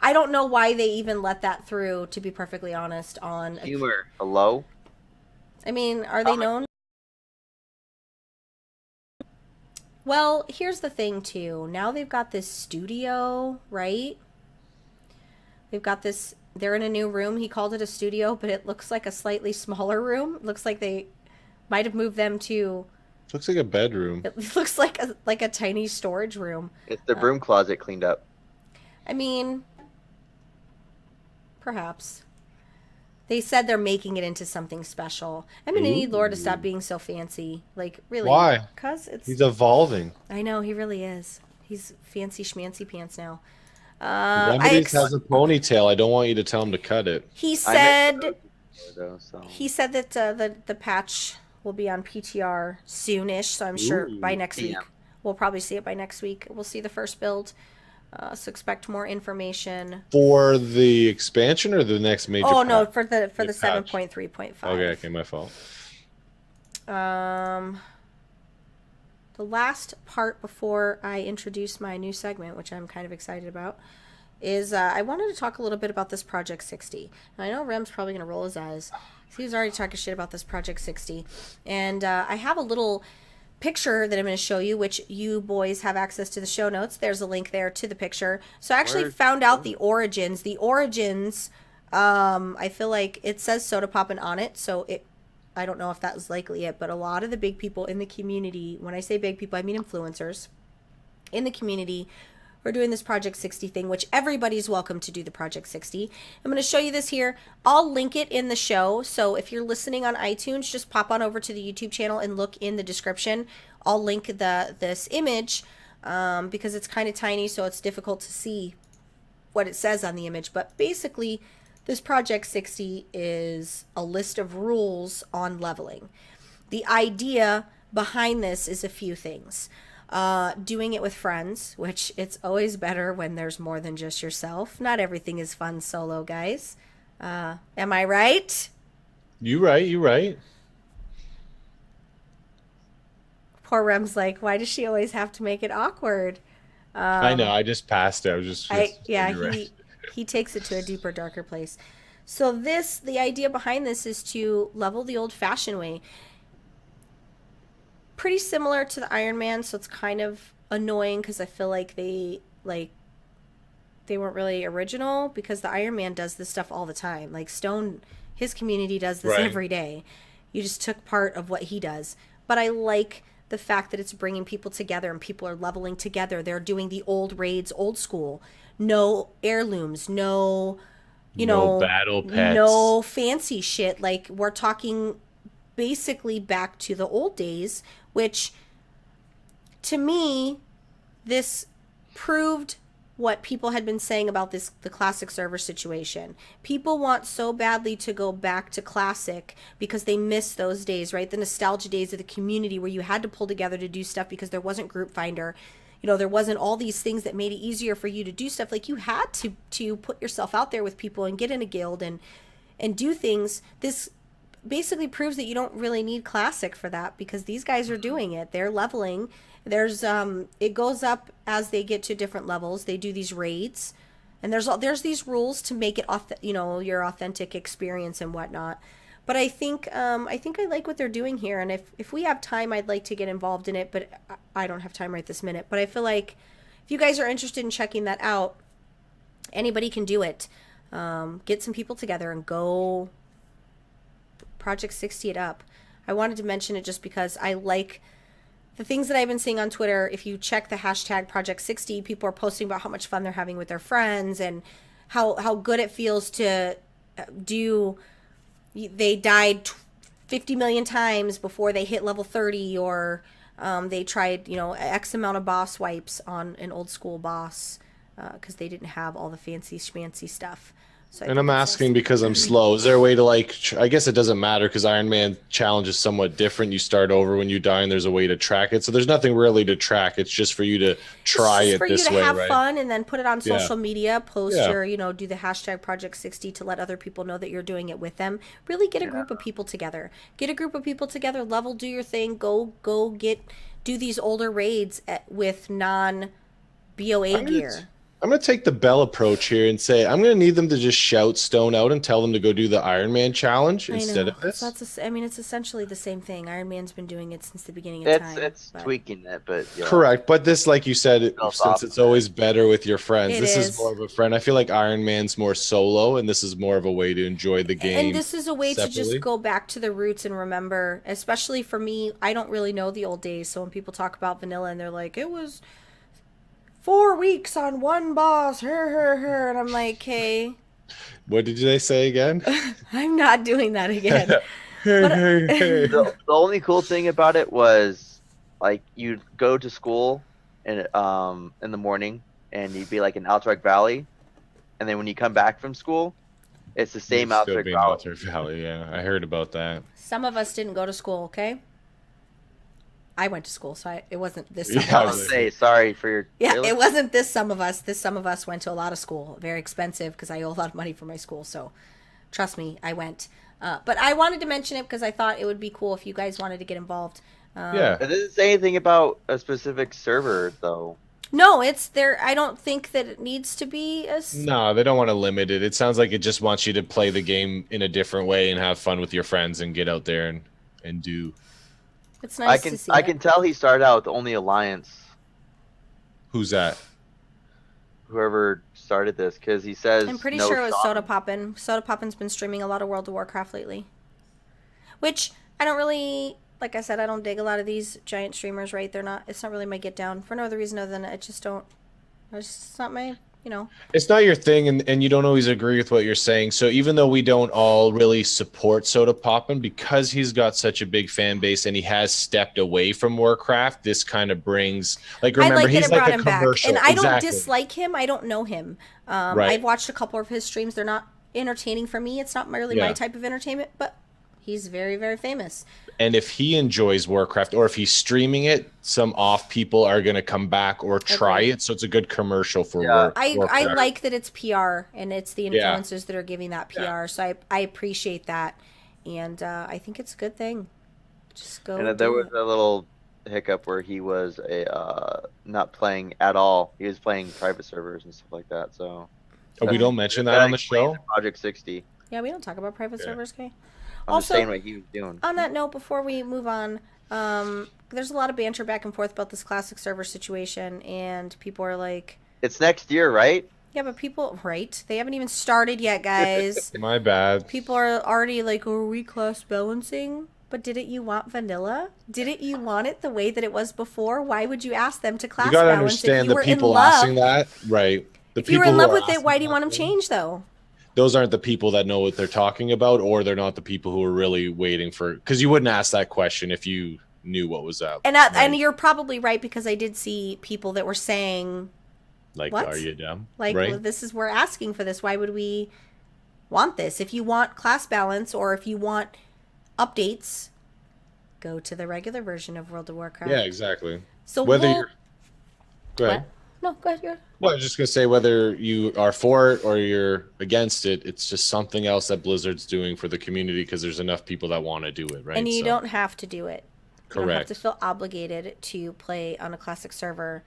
Speaker 2: I don't know why they even let that through, to be perfectly honest, on...
Speaker 6: Humor. Hello?
Speaker 2: I mean, are they known? Well, here's the thing, too. Now they've got this studio, right? They've got this... They're in a new room. He called it a studio, but it looks like a slightly smaller room. It looks like they might have moved them to...
Speaker 5: Looks like a bedroom.
Speaker 2: It looks like a tiny storage room.
Speaker 6: It's the broom closet cleaned up.
Speaker 2: I mean, perhaps. They said they're making it into something special. I'm gonna need Lord to stop being so fancy. Like, really?
Speaker 5: Why?
Speaker 2: Because it's...
Speaker 5: He's evolving.
Speaker 2: I know, he really is. He's fancy schmancy pants now.
Speaker 5: Remedies has a ponytail. I don't want you to tell him to cut it.
Speaker 2: He said
Speaker 6: Though, so.
Speaker 2: that the patch will be on PTR soonish, so I'm sure by next week. We'll probably see it by next week. We'll see the first build. So expect more information.
Speaker 5: For the expansion or the next major
Speaker 2: Oh no,
Speaker 5: patch?
Speaker 2: for the
Speaker 5: patch.
Speaker 2: 7.3.5.
Speaker 5: Okay, my fault.
Speaker 2: The last part before I introduce my new segment, which I'm kind of excited about, is I wanted to talk a little bit about this Project 60. Now, I know Rem's probably going to roll his eyes. He was already talking shit about this Project 60. And I have a little picture that I'm going to show you, which you boys have access to the show notes. There's a link there to the picture. So I actually found out the origins. The origins, I feel like it says Soda Poppin' on it, so it I don't know if that was likely it, but a lot of the big people in the community, when I say big people, I mean influencers in the community, we're doing this Project 60 thing, which everybody's welcome to do the Project 60. I'm going to show you this here. I'll link it in the show. So if you're listening on iTunes, just pop on over to the YouTube channel and look in the description. I'll link this image because it's kind of tiny, so it's difficult to see what it says on the image. But basically, this Project 60 is a list of rules on leveling. The idea behind this is a few things. Doing it with friends, which it's always better when there's more than just yourself. Not everything is fun solo, guys. Am I right?
Speaker 5: You right.
Speaker 2: Poor Rem's like, why does she always have to make it awkward?
Speaker 5: I know. I just passed it. I was just
Speaker 2: yeah,
Speaker 5: you're right.
Speaker 2: he takes it to a deeper, darker place. So the idea behind this is to level the old-fashioned way. Pretty similar to the Iron Man, so it's kind of annoying because I feel like they weren't really original, because the Iron Man does this stuff all the time. Like Stone, his community does this every day. You just took part of what he does. But I like the fact that it's bringing people together and people are leveling together. They're doing the old raids, old school. No heirlooms, no
Speaker 5: battle pets,
Speaker 2: no fancy shit. Like, we're talking basically back to the old days, which to me, this proved what people had been saying about the classic server situation. People want so badly to go back to classic because they miss those days, right? The nostalgia days of the community where you had to pull together to do stuff because there wasn't Group Finder. There wasn't all these things that made it easier for you to do stuff. Like, you had to put yourself out there with people and get in a guild and do things. This basically proves that you don't really need classic for that, because these guys are doing it. They're leveling. There's it goes up as they get to different levels. They do these raids, and there's these rules to make it your authentic experience and whatnot. But I think I like what they're doing here, and if we have time, I'd like to get involved in it, but I don't have time right this minute. But I feel like if you guys are interested in checking that out, anybody can do it. Get some people together and go Project 60 it up. I wanted to mention it just because I like the things that I've been seeing on Twitter. If you check the hashtag Project 60, people are posting about how much fun they're having with their friends and how good it feels to do. They died 50 million times before they hit level 30, or they tried X amount of boss wipes on an old school boss because they didn't have all the fancy schmancy stuff. So
Speaker 5: I'm asking because I'm slow. Is there a way to, I guess it doesn't matter because Iron Man challenge is somewhat different. You start over when you die, and there's a way to track it. So there's nothing really to track. It's just for you to try it this way, right? For you to have fun and then put it on social media, post your, do the hashtag Project 60 to let other people know that you're doing it with them. Really get a group of people together. Get a group of people together, level, do your thing, do these older raids with non-BOA gear. I'm going to take the Bell approach here and say I'm going to need them to just shout Stone out and tell them to go do the Iron Man challenge instead of this.
Speaker 2: It's essentially the same thing. Iron Man's been doing it since the beginning of time.
Speaker 6: It's tweaking it, but
Speaker 5: correct. But this, like you said, since it's always better with your friends, this is more of a friend. I feel like Iron Man's more solo, and this is more of a way to enjoy the game.
Speaker 2: And this is a way to just go back to the roots and remember, especially for me, I don't really know the old days. So when people talk about vanilla and they're like, it was 4 weeks on one boss, and I'm like, hey.
Speaker 5: What did they say again?
Speaker 2: I'm not doing that again.
Speaker 6: The only cool thing about it was, like, you'd go to school in the morning, and you'd be like in Alterac Valley, and then when you come back from school, it's the same Alterac
Speaker 5: Valley. Yeah, I heard about that.
Speaker 2: Some of us didn't go to school, okay? I went to school, so it wasn't this
Speaker 6: some of us. Say sorry for your...
Speaker 2: it wasn't this some of us. This some of us went to a lot of school. Very expensive because I owe a lot of money for my school. So trust me, I went. But I wanted to mention it because I thought it would be cool if you guys wanted to get involved.
Speaker 6: It doesn't say anything about a specific server, though.
Speaker 2: No, it's there. I don't think that it needs to be
Speaker 5: No, they don't want to limit it. It sounds like it just wants you to play the game in a different way and have fun with your friends and get out there and do...
Speaker 2: It's nice to see.
Speaker 6: I can tell he started out with only Alliance.
Speaker 5: Who's that?
Speaker 6: Whoever started this, because he says.
Speaker 2: I'm pretty sure it was Soda Poppin'. Soda Poppin's been streaming a lot of World of Warcraft lately. Which, I don't really, like I said, I don't dig a lot of these giant streamers, right? It's not really my get down for no other reason other than it's just not my,
Speaker 5: It's not your thing, and you don't always agree with what you're saying. So even though we don't all really support Soda Poppin, because he's got such a big fan base and he has stepped away from Warcraft, this kind of brings, like, remember,
Speaker 2: I like that
Speaker 5: he's
Speaker 2: it brought
Speaker 5: like a
Speaker 2: him back.
Speaker 5: commercial.
Speaker 2: And I don't
Speaker 5: Exactly.
Speaker 2: dislike him. I don't know him.
Speaker 5: Right.
Speaker 2: I've watched a couple of his streams. They're not entertaining for me. It's not really my type of entertainment, but he's very, very famous.
Speaker 5: And if he enjoys Warcraft, or if he's streaming it, some off people are going to come back or try it. So it's a good commercial for Warcraft.
Speaker 2: I like that it's PR and it's the influencers that are giving that PR. Yeah. So I appreciate that. And I think it's a good thing. Just go.
Speaker 6: And there was a little hiccup where he was not playing at all. He was playing private servers and stuff like that. So
Speaker 5: we don't mention that on the show?
Speaker 6: Project 60.
Speaker 2: Yeah, we don't talk about private servers, okay?
Speaker 6: I'm just saying what he was doing.
Speaker 2: On that note, before we move on, there's a lot of banter back and forth about this classic server situation, and people are like...
Speaker 6: It's next year, right?
Speaker 2: Yeah, but people... Right? They haven't even started yet, guys.
Speaker 5: My bad.
Speaker 2: People are already like, are we class balancing? But didn't you want vanilla? Didn't you want it the way that it was before? Why would you ask them to class balance?
Speaker 5: You gotta understand the people asking that, right?
Speaker 2: If you were in love with it, why do you want them changed, though?
Speaker 5: Those aren't the people that know what they're talking about, or they're not the people who are really waiting for... Because you wouldn't ask that question if you knew what was up.
Speaker 2: And you're probably right, because I did see people that were saying...
Speaker 5: Like,
Speaker 2: what?
Speaker 5: Are you dumb?
Speaker 2: Like,
Speaker 5: right?
Speaker 2: Well, we're asking for this. Why would we want this? If you want class balance, or if you want updates, go to the regular version of World of Warcraft.
Speaker 5: Yeah, exactly.
Speaker 2: So
Speaker 5: whether you're... Go ahead.
Speaker 2: What? No, go ahead.
Speaker 5: Well, I was just going to say, whether you are for it or you're against it, it's just something else that Blizzard's doing for the community, because there's enough people that want to do it, right?
Speaker 2: And you don't have to do it.
Speaker 5: Correct.
Speaker 2: You don't have to feel obligated to play on a classic server.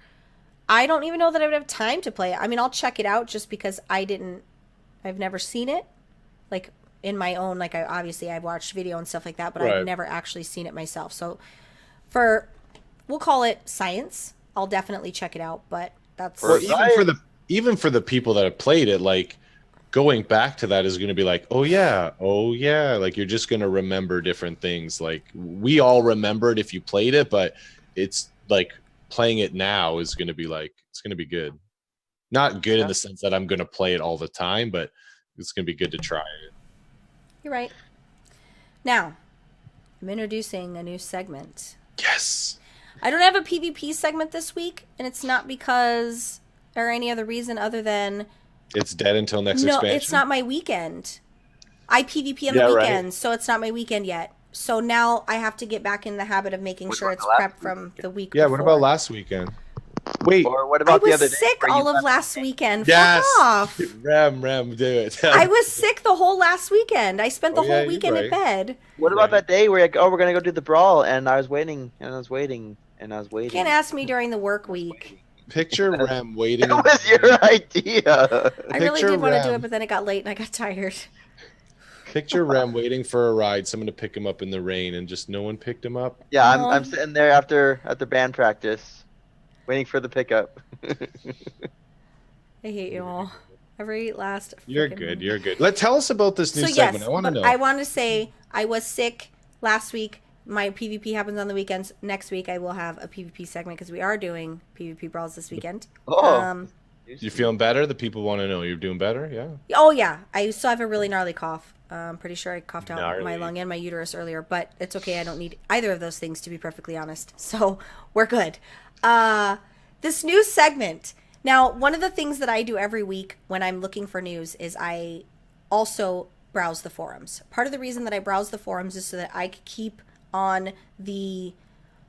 Speaker 2: I don't even know that I would have time to play it. I mean, I'll check it out just because I've never seen it. Like, in my own, like, I've watched video and stuff like that, but I've never actually seen it myself. So, we'll call it science. I'll definitely check it out, but that's...
Speaker 5: Well, even for the people that have played it, like, going back to that is going to be like, oh yeah, like, you're just going to remember different things. Like, we all remembered if you played it, but it's like playing it now is going to be like, it's going to be good. Not good in the sense that I'm going to play it all the time, but it's going to be good to try it.
Speaker 2: You're right. Now, I'm introducing a new segment.
Speaker 5: Yes.
Speaker 2: I don't have a PvP segment this week, and it's not because or any other reason other than
Speaker 5: it's dead until next expansion.
Speaker 2: No, it's not my weekend. I PvP on the weekends, so it's not my weekend yet. So now I have to get back in the habit of making sure it's prepped from the week before.
Speaker 5: What about last weekend? Wait,
Speaker 6: or what about the other day?
Speaker 2: I was sick all of last weekend.
Speaker 5: Yes.
Speaker 2: Fuck off.
Speaker 5: Rem, do it.
Speaker 2: I was sick the whole last weekend. I spent the whole weekend in bed.
Speaker 6: What about that day where you're like, oh, we're going to go do the brawl, and I was waiting, and I was waiting.
Speaker 2: Can't ask me during the work week.
Speaker 5: Picture Rem waiting.
Speaker 6: That was your idea.
Speaker 2: I really did want to do it, but then it got late and I got tired.
Speaker 5: Picture Rem waiting for a ride, someone to pick him up in the rain, and just no one picked him up.
Speaker 6: Yeah, I'm sitting there after band practice, waiting for the pickup.
Speaker 2: I hate you all. Every last.
Speaker 5: You're good. Tell us about this new segment.
Speaker 2: Yes,
Speaker 5: I want to know.
Speaker 2: I want to say I was sick last week. My PvP happens on the weekends. Next week I will have a PvP segment because we are doing PvP brawls this weekend.
Speaker 6: Oh.
Speaker 5: You feeling better? The people want to know. You're doing better? Yeah.
Speaker 2: Oh, yeah. I still have a really gnarly cough. I'm pretty sure I coughed out my lung and my uterus earlier, but it's okay. I don't need either of those things, to be perfectly honest. So we're good. This new segment. Now, one of the things that I do every week when I'm looking for news is I also browse the forums. Part of the reason that I browse the forums is so that I can keep on the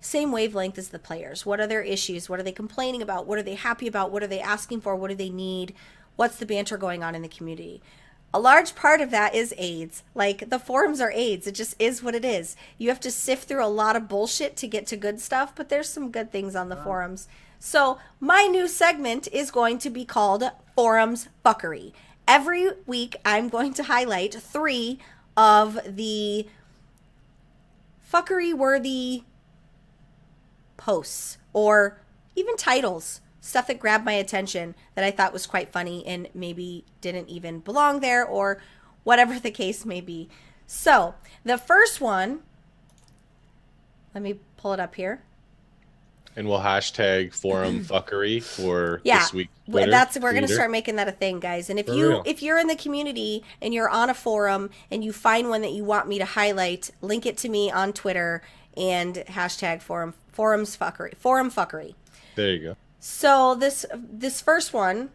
Speaker 2: same wavelength as the players. What are their issues? What are they complaining about? What are they happy about? What are they asking for? What do they need? What's the banter going on in the community? A large part of that is AIDS. Like, the forums are AIDS. It just is what it is. You have to sift through a lot of bullshit to get to good stuff, but there's some good things on the forums. So my new segment is going to be called Forums Fuckery. Every week I'm going to highlight 3 of the fuckery-worthy posts or even titles, stuff that grabbed my attention that I thought was quite funny and maybe didn't even belong there or whatever the case may be. So the first one Let me pull it up here.
Speaker 5: And we'll hashtag forum fuckery for
Speaker 2: Yeah,
Speaker 5: this week's Twitter.
Speaker 2: we're gonna start making that a thing, guys. And
Speaker 5: For real.
Speaker 2: if you're in the community and you're on a forum and you find one that you want me to highlight, link it to me on Twitter and hashtag forum fuckery.
Speaker 5: There you go.
Speaker 2: So this first one,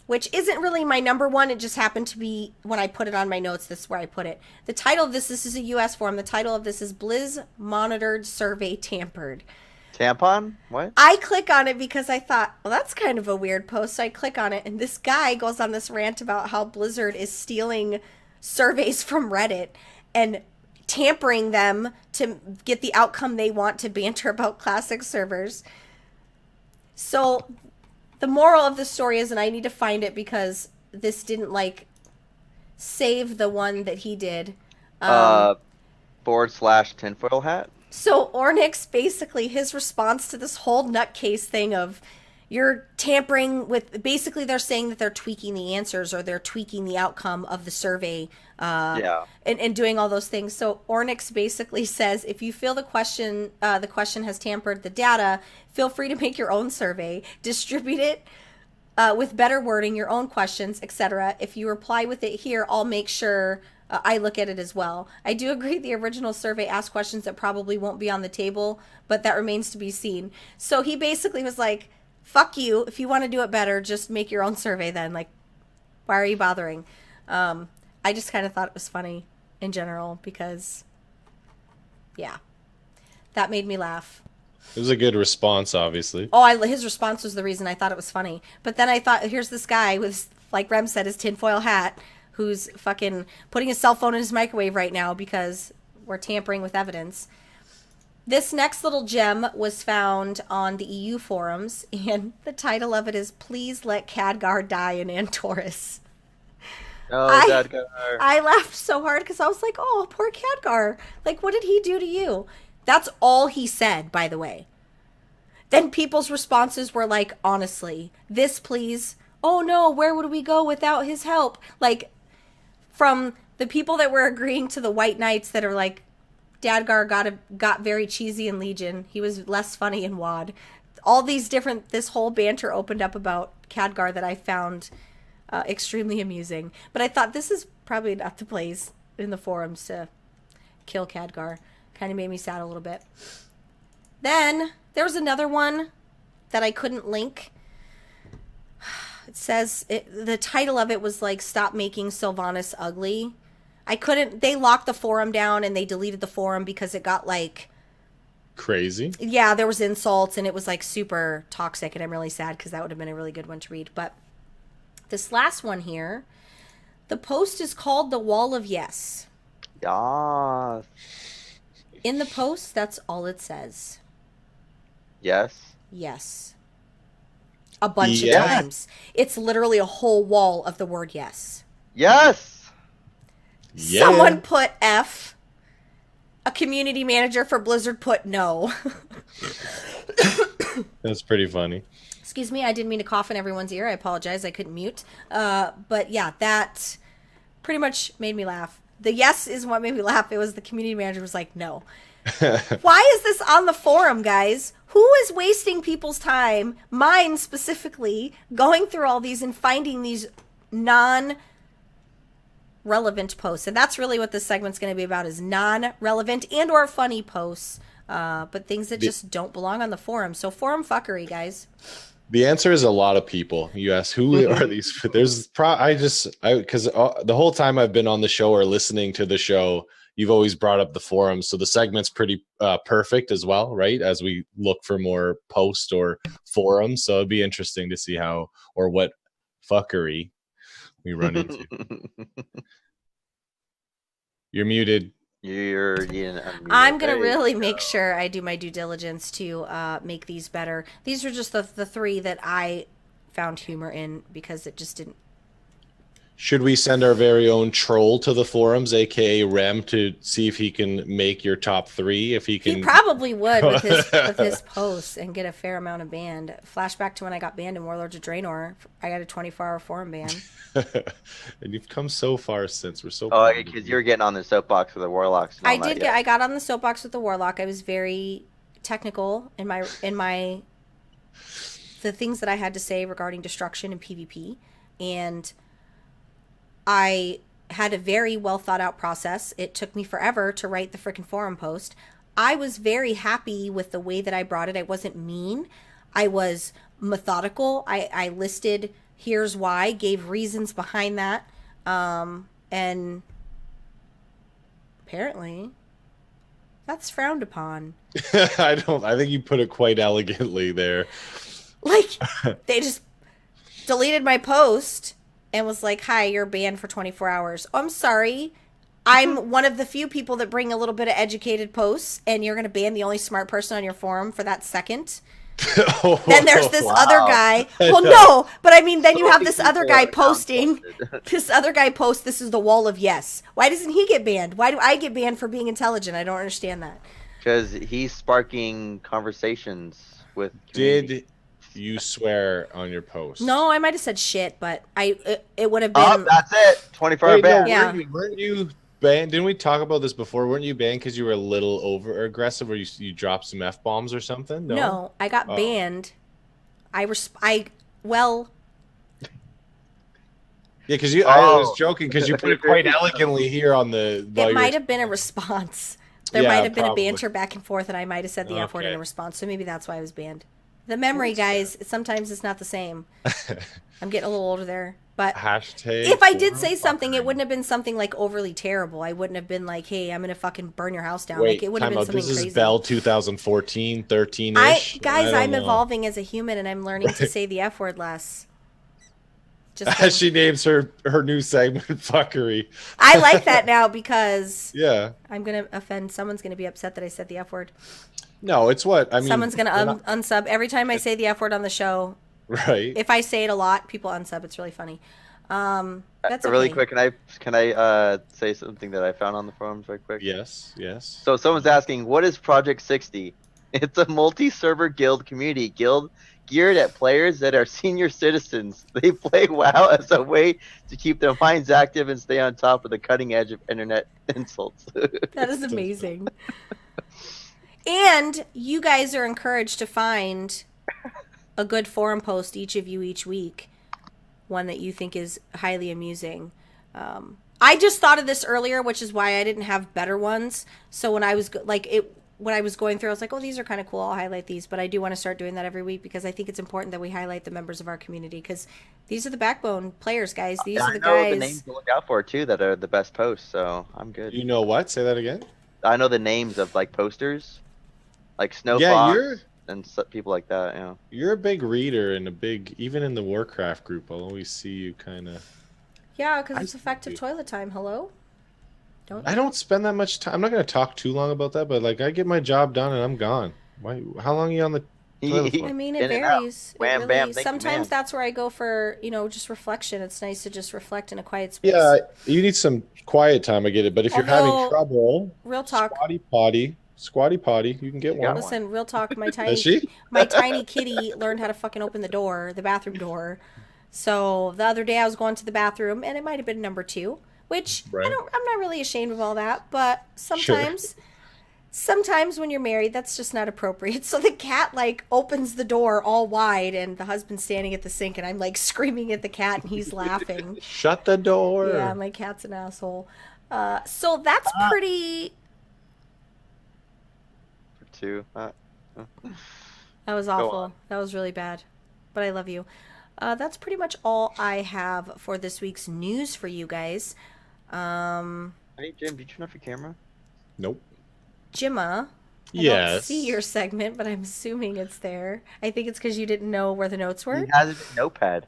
Speaker 2: which isn't really my number one, it just happened to be when I put it on my notes. This is where I put it. The title of this is a U.S. forum. The title of this is Blizz Monitored Survey Tampered.
Speaker 6: Tampon? What?
Speaker 2: I click on it because I thought, well, that's kind of a weird post. So I click on it, and this guy goes on this rant about how Blizzard is stealing surveys from Reddit and tampering them to get the outcome they want to banter about classic servers. So the moral of the story is, and I need to find it because this didn't save the one that he did.
Speaker 6: /tinfoil hat?
Speaker 2: So Ornix, basically, his response to this whole nutcase thing of you're tampering with, basically they're saying that they're tweaking the answers or they're tweaking the outcome of the survey and doing all those things. So Ornix basically says, if you feel the question has tampered the data, feel free to make your own survey, distribute it with better wording, your own questions, etc. If you reply with it here, I'll make sure I look at it as well. I do agree the original survey asked questions that probably won't be on the table, but that remains to be seen. So he basically was like, fuck you. If you want to do it better, just make your own survey then. Like, why are you bothering? I just kind of thought it was funny in general because, yeah, that made me laugh.
Speaker 5: It was a good response, obviously.
Speaker 2: Oh, his response was the reason I thought it was funny. But then I thought, here's this guy with, like Rem said, his tinfoil hat, who's fucking putting his cell phone in his microwave right now because we're tampering with evidence. This next little gem was found on the EU forums, and the title of it is Please Let Khadgar Die in Antorus.
Speaker 6: Oh, Khadgar.
Speaker 2: I laughed so hard because I was like, oh, poor Khadgar. Like, what did he do to you? That's all he said, by the way. Then people's responses were like, honestly, this please. Oh no, where would we go without his help? Like, from the people that were agreeing to the White Knights that are like, Khadgar got very cheesy in Legion. He was less funny in WoD. All these different, this whole banter opened up about Khadgar that I found extremely amusing. But I thought this is probably not the place in the forums to kill Khadgar. Kind of made me sad a little bit. Then there was another one that I couldn't link. It says, the title of it was like, Stop Making Sylvanas Ugly. I couldn't, they locked the forum down and they deleted the forum because it got like...
Speaker 5: Crazy?
Speaker 2: Yeah, there was insults and it was like super toxic, and I'm really sad because that would have been a really good one to read. But this last one here, the post is called The Wall of Yes.
Speaker 6: Yeah.
Speaker 2: In the post, that's all it says.
Speaker 6: Yes.
Speaker 2: Yes. A bunch of times. It's literally a whole wall of the word yes.
Speaker 6: Yes!
Speaker 5: Yeah.
Speaker 2: Someone put F. A community manager for Blizzard put no.
Speaker 5: That's pretty funny.
Speaker 2: Excuse me, I didn't mean to cough in everyone's ear. I apologize. I couldn't mute. But yeah, that pretty much made me laugh. The yes is what made me laugh. It was the community manager was like, no. Why is this on the forum, guys? Who is wasting people's time, mine specifically, going through all these and finding these non-relevant posts? And that's really what this segment's going to be about, is non-relevant and or funny posts, but things that just don't belong on the forum. So forum fuckery, guys.
Speaker 5: The answer is a lot of people. You ask, who are these? There's because the whole time I've been on the show or listening to the show, you've always brought up the forums. So the segment's pretty perfect as well, right? As we look for more posts or forums. So it'd be interesting to see how or what fuckery we run into. You're muted.
Speaker 2: I'm going to really make sure I do my due diligence to make these better. These are just the three that I found humor in because it just didn't.
Speaker 5: Should we send our very own troll to the forums, aka Rem, to see if he can make your top 3? If he can,
Speaker 2: He probably would with his posts and get a fair amount of banned. Flashback to when I got banned in Warlords of Draenor. I got a 24-hour forum ban.
Speaker 5: And you've come so far since. We're so.
Speaker 6: Oh, because you were getting on the soapbox with the warlocks. And all
Speaker 2: I
Speaker 6: that,
Speaker 2: did.
Speaker 6: yeah.
Speaker 2: I got on the soapbox with the warlock. I was very technical in my the things that I had to say regarding destruction and PvP, and I had a very well thought out process. It took me forever to write the freaking forum post. I was very happy with the way that I brought it. I wasn't mean. I was methodical. I listed here's why, gave reasons behind that, and apparently that's frowned upon.
Speaker 5: I think you put it quite elegantly there.
Speaker 2: Like, they just deleted my post and was like, hi, you're banned for 24 hours. Oh, I'm sorry. I'm one of the few people that bring a little bit of educated posts, and you're going to ban the only smart person on your forum for that second? Then there's this other guy. Well, no, but I mean, then you have this other guy posting. This other guy posts, this is the wall of yes. Why doesn't he get banned? Why do I get banned for being intelligent? I don't understand that.
Speaker 6: Because he's sparking conversations with community.
Speaker 5: Did you swear on your post?
Speaker 2: No, I might have said shit, but it would have been.
Speaker 6: Oh, that's it. 24-hour
Speaker 5: Wait,
Speaker 6: ban.
Speaker 5: no,
Speaker 2: Yeah.
Speaker 5: weren't you banned? Didn't we talk about this before? Weren't you banned because you were a little over aggressive, or you dropped some F-bombs or something?
Speaker 2: No, I got banned. Well,
Speaker 5: Yeah, because I was joking because you put it quite elegantly here on the.
Speaker 2: it might have been a response. There
Speaker 5: Yeah,
Speaker 2: might have been
Speaker 5: probably.
Speaker 2: a banter back and forth, and I might have said the F word in
Speaker 5: Okay.
Speaker 2: a response. So maybe that's why I was banned. The memory, guys, sometimes it's not the same. I'm getting a little older there. But
Speaker 5: Hashtag.
Speaker 2: if I did say something, it wouldn't have been something like overly terrible. I wouldn't have been like, hey, I'm going to fucking burn your house down.
Speaker 5: Wait,
Speaker 2: Like, it would have
Speaker 5: time
Speaker 2: been
Speaker 5: out.
Speaker 2: something
Speaker 5: This
Speaker 2: crazy.
Speaker 5: is Bell 2014, 13-ish.
Speaker 2: I'm evolving as a human, and I'm learning to say the F word less. Just
Speaker 5: As she names her new segment, fuckery.
Speaker 2: I like that now because
Speaker 5: Yeah.
Speaker 2: I'm going to offend. Someone's going to be upset that I said the F word.
Speaker 5: No, it's what I mean.
Speaker 2: Someone's going to unsub. Every time I say the F word on the show,
Speaker 5: right.
Speaker 2: if I say it a lot, people unsub. It's really funny. That's
Speaker 6: Really
Speaker 2: okay.
Speaker 6: quick, can I say something that I found on the forums right quick?
Speaker 5: Yes.
Speaker 6: So someone's asking, what is Project 60? It's a multi-server guild community guild geared at players that are senior citizens. They play WoW as a way to keep their minds active and stay on top of the cutting edge of internet insults.
Speaker 2: That is amazing. And you guys are encouraged to find a good forum post, each of you each week, one that you think is highly amusing. I just thought of this earlier, which is why I didn't have better ones. So when I was when I was going through, I was like, oh, these are kind of cool. I'll highlight these. But I do want to start doing that every week because I think it's important that we highlight the members of our community because these are the backbone players, guys. These are the guys.
Speaker 6: I know the names to look out for too that are the best posts, so I'm good.
Speaker 5: You know what? Say that again.
Speaker 6: I know the names of like posters, like Snow
Speaker 5: Yeah,
Speaker 6: Fox and people like that. You know.
Speaker 5: You're a big reader and even in the Warcraft group, I'll always see you kind of.
Speaker 2: Yeah, because it's effective toilet time. Hello?
Speaker 5: I don't spend that much time. I'm not going to talk too long about that, but like I get my job done and I'm gone. Why? How long are you on the toilet for?
Speaker 2: I mean, it
Speaker 6: In and out.
Speaker 2: varies.
Speaker 6: Wham,
Speaker 2: It
Speaker 6: bam,
Speaker 2: really,
Speaker 6: thank you,
Speaker 2: sometimes
Speaker 6: ma'am.
Speaker 2: that's where I go for, just reflection. It's nice to just reflect in a quiet space.
Speaker 5: Yeah, you need some quiet time. I get it, but if you're
Speaker 2: Although,
Speaker 5: having trouble,
Speaker 2: real talk.
Speaker 5: squatty potty, you can get one.
Speaker 2: Listen, real talk. My
Speaker 5: Does she?
Speaker 2: tiny kitty learned how to fucking open the bathroom door. So the other day I was going to the bathroom, and it might have been number 2, which
Speaker 5: Right.
Speaker 2: I'm not really ashamed of all that. But sometimes when you're married, that's just not appropriate. So the cat opens the door all wide, and the husband's standing at the sink, and I'm screaming at the cat, and he's laughing.
Speaker 5: Shut the door.
Speaker 2: Yeah, my cat's an asshole. So that's pretty.
Speaker 6: Two.
Speaker 2: That was awful. That was really bad. But I love you. That's pretty much all I have for this week's news for you guys.
Speaker 6: Hey Jim, did you turn off your camera?
Speaker 5: Nope.
Speaker 2: Jimma, I don't
Speaker 5: Yes.
Speaker 2: see your segment, but I'm assuming it's there. I think it's because you didn't know where the notes were.
Speaker 6: He has it in Notepad.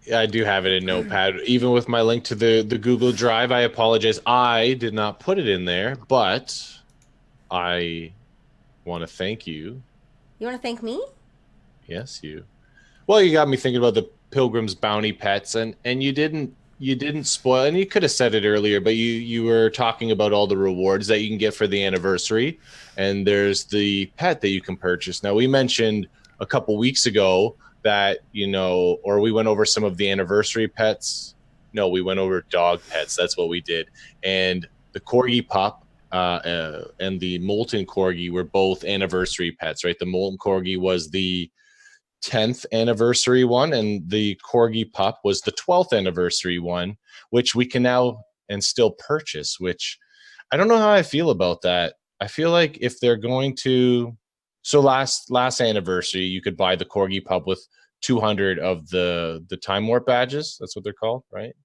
Speaker 5: Yeah, I do have it in Notepad. Even with my link to the Google Drive, I apologize. I did not put it in there, but I want to thank you.
Speaker 2: You want to thank me?
Speaker 5: Yes, you. Well, you got me thinking about the Pilgrims Bounty pets, and you didn't You didn't spoil, and you could have said it earlier, but you were talking about all the rewards that you can get for the anniversary, and there's the pet that you can purchase. Now, we mentioned a couple weeks ago that, or we went over some of the anniversary pets. No, we went over dog pets. That's what we did. And the Corgi pup and the Molten Corgi were both anniversary pets, right? The Molten Corgi was the 10th anniversary one, and the Corgi pup was the 12th anniversary one, which we can now and still purchase, which I don't know how I feel about that. I feel like if they're going to, so last anniversary, you could buy the Corgi pup with 200 of the time warp badges. That's what they're called, right?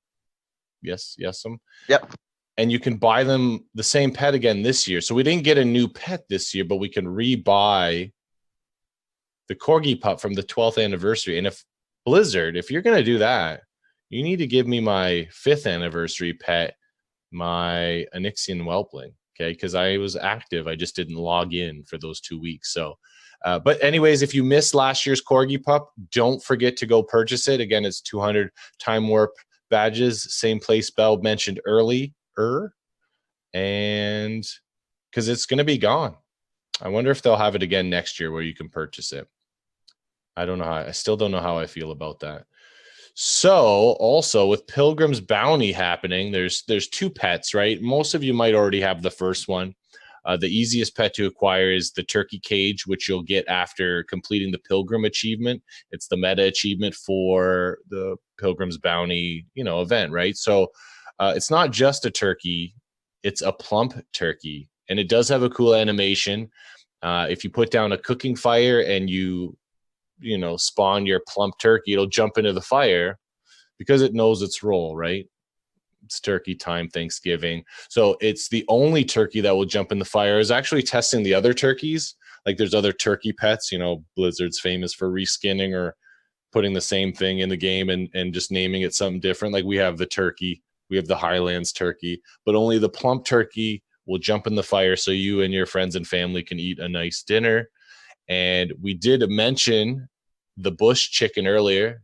Speaker 5: Yes.
Speaker 6: Yep.
Speaker 5: And you can buy them the same pet again this year. So we didn't get a new pet this year, but we can rebuy the Corgi pup from the 12th anniversary. And if Blizzard, if you're going to do that, you need to give me my 5th anniversary pet, my Onyxian Whelpling. Okay. Because I was active. I just didn't log in for those 2 weeks. So, but anyways, if you missed last year's Corgi pup, don't forget to go purchase it. Again, it's 200 time warp badges, same place Bell mentioned earlier. And because it's going to be gone. I wonder if they'll have it again next year where you can purchase it. I still don't know how I feel about that. So also with Pilgrims Bounty happening, there's 2 pets, right? Most of you might already have the first one. The easiest pet to acquire is the turkey cage, which you'll get after completing the Pilgrim achievement. It's the meta achievement for the Pilgrims Bounty, event, right? So it's not just a turkey, it's a plump turkey. And it does have a cool animation. If you put down a cooking fire and you spawn your plump turkey, it'll jump into the fire because it knows its role, right? It's turkey time, Thanksgiving. So it's the only turkey that will jump in the fire. I was actually testing the other turkeys. Like there's other turkey pets, Blizzard's famous for reskinning or putting the same thing in the game and just naming it something different. Like we have the turkey, we have the Highlands turkey, but only the plump turkey will jump in the fire so you and your friends and family can eat a nice dinner. And we did mention the bush chicken earlier.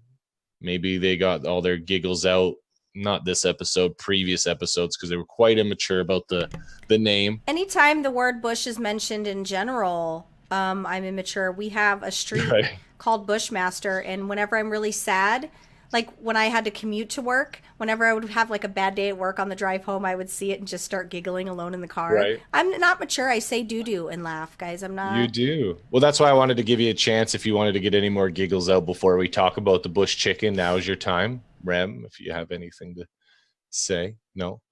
Speaker 5: Maybe they got all their giggles out, not this episode, previous episodes, because they were quite immature about the name.
Speaker 2: Anytime the word bush is mentioned in general, I'm immature. We have a street called Bushmaster, and whenever I'm really sad, like when I had to commute to work, whenever I would have like a bad day at work on the drive home, I would see it and just start giggling alone in the car.
Speaker 5: Right.
Speaker 2: I'm not mature. I say doo-doo and laugh, guys. I'm not.
Speaker 5: You do. Well, that's why I wanted to give you a chance. If you wanted to get any more giggles out before we talk about the bush chicken, now is your time. Rem, if you have anything to say. No.